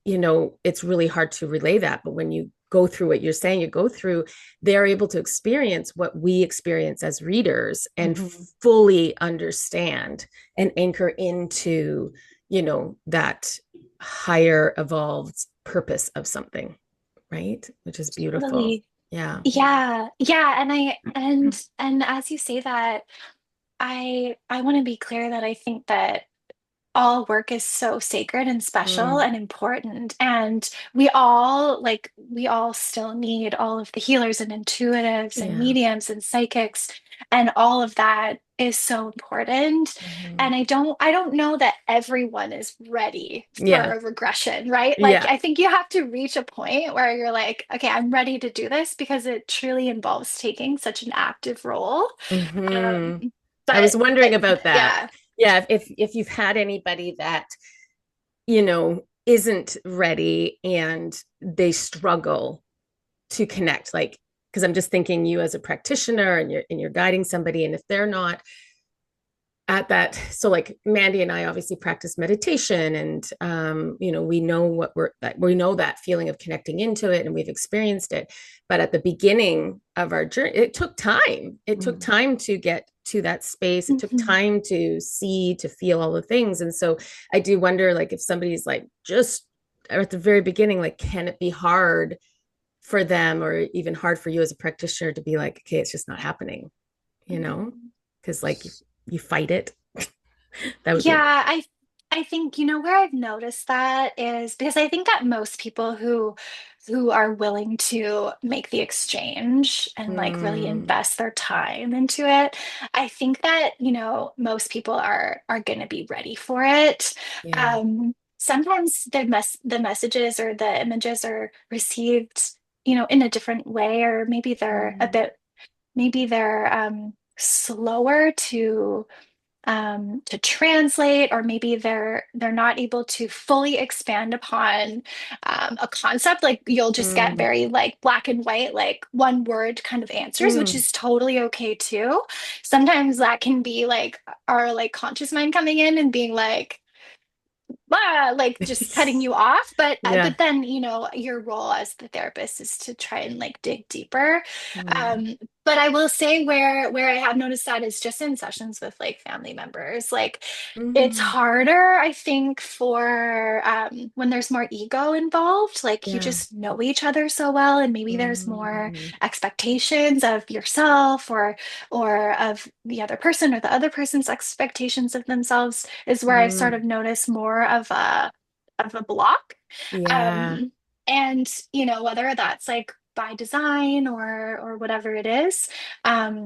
it's really hard to relay that. But when you go through what you're saying, you go through, they're able to experience what we experience as readers and Mhm. fully understand and anchor into, that higher evolved purpose of something, right? Which is beautiful. Totally. Yeah. Yeah, yeah, and as you say that, I want to be clear that I think that all work is so sacred and special Mm, and important, and we all still need all of the healers and intuitives and yeah. mediums and psychics, and all of that is so important. Mhm. And I don't know that everyone is ready for Yeah. a regression, right? Like, Yeah. I think you have to reach a point where you're like, okay, I'm ready to do this, because it truly involves taking such an active role. Hmm. um I was but wondering about that. yeah. Yeah, if you've had anybody that, isn't ready and they struggle to connect, like, because I'm just thinking you as a practitioner and you're guiding somebody, and if they're not at that, so like Mandy and I obviously practice meditation, and we know what we know that feeling of connecting into it, and we've experienced it. But at the beginning of our journey, it took Mm. time to get to that space. It took Mhm. time to see, to feel all the things. And so I do wonder, like, if somebody's like just at the very beginning, like, can it be hard for them, or even hard for you as a practitioner, to be like, okay, it's just not happening, you know Mhm. because like you fight it. That would be. Yeah, I think, where I've noticed that is because I think that most people who are willing to make the exchange and like really Mm, invest their time into it, I think that, most people are going to be ready for it. yeah. Sometimes the messages or the images are received, in a different way, or maybe they're a Mm, bit, maybe they're slower to translate, or maybe they're not able to fully expand upon a concept. Like, you'll just get mm, very like black and white, like one word kind of answers, which mm. is totally okay too. Sometimes that can be like our like conscious mind coming in and being like just cutting you off. but Yeah. but then, your role as the therapist is to try and like dig deeper. Mm, But I will say, where I have noticed that is just in sessions with like family members. Like, it's mm, harder, I think, for when there's more ego involved. Like, you yeah. just know each other so well, and maybe there's more Mm, expectations of yourself, or of the other person, or the other person's expectations of themselves, is where I've sort mm, of noticed more of a block. yeah. Um, and whether that's like by design or whatever it is,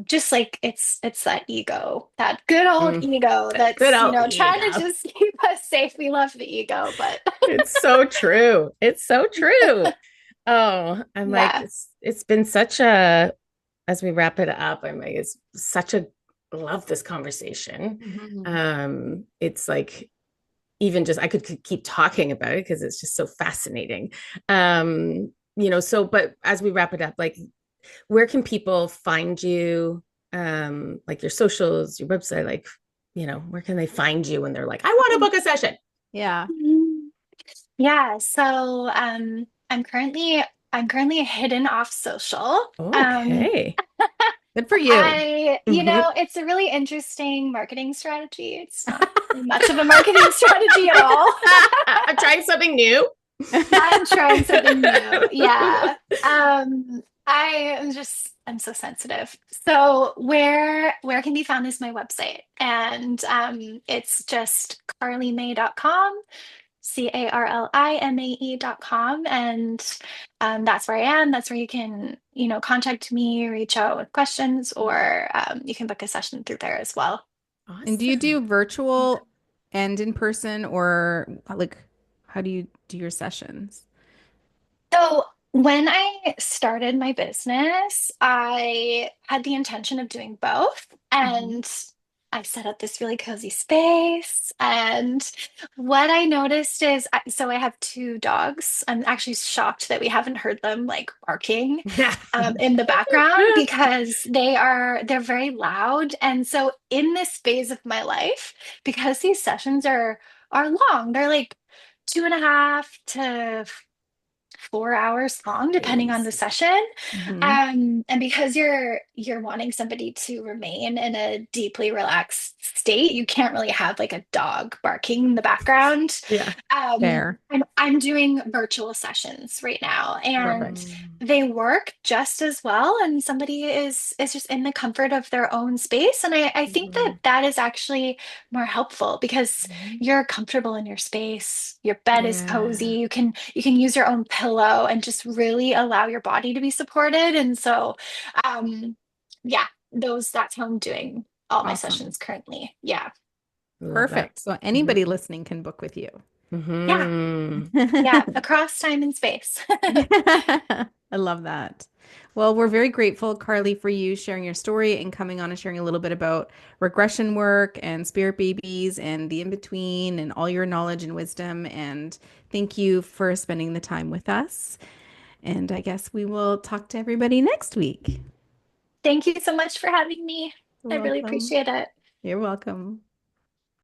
just like it's that ego, that good old Mm. ego Good that's old trying to ego. just keep us safe. We love the ego, but It's so true. It's so true. Oh, I'm like, yeah. it's been such a, as we wrap it up, I'm like, it's such a, love this conversation. Mhm. It's like, even just I could keep talking about it because it's just so fascinating. So but as we wrap it up, like, where can people find you? Like your socials, your website, like, where can they find you when they're like, I want to book a session? Yeah. Mhm. Yeah, so I'm currently hidden off social. Okay. Good for you. Mm-hmm. It's a really interesting marketing strategy. It's not really much of a marketing strategy at all. I'm trying something new. I'm trying something new. Yeah. I'm so sensitive. So where can be found is my website. And it's just carlimay.com. CARLIMAE.com. And that's where I am. That's where you can, contact me, reach out with questions, or you can book a session through there as well. And do you Awesome. do virtual and in person, or like how do you do your sessions? So when I started my business, I had the intention of doing both. Mhm. And I set up this really cozy space. And what I noticed is, so I have two dogs. I'm actually shocked that we haven't heard them like barking Yeah. in the background, because they're very loud. And so in this phase of my life, because these sessions are long, they're like 2.5 to 4 hours long, depending on the Crazy. session. Mhm. And because you're wanting somebody to remain in a deeply relaxed state, you can't really have like a dog barking in the background. Yeah. Fair. I'm doing virtual sessions right now, and Perfect. they work just as well, and somebody is just in the comfort of their own space. And I think that Mhm. that is actually more helpful because Mhm. you're comfortable in your space. Your bed is cozy. Yeah. You can use your own pillow and just really allow your body to be supported. And so, um, yeah, those that's how I'm doing all my Awesome. sessions currently. Yeah. Love that. Perfect. So Mhm. anybody listening can book with you. Yeah. Mhm. Yeah. Across time and space. I love that. Well, we're very grateful, Carly, for you sharing your story and coming on and sharing a little bit about regression work and spirit babies and the in-between and all your knowledge and wisdom. And thank you for spending the time with us. And I guess we will talk to everybody next week. Thank you so much for having me. You're I really welcome. appreciate it. You're welcome.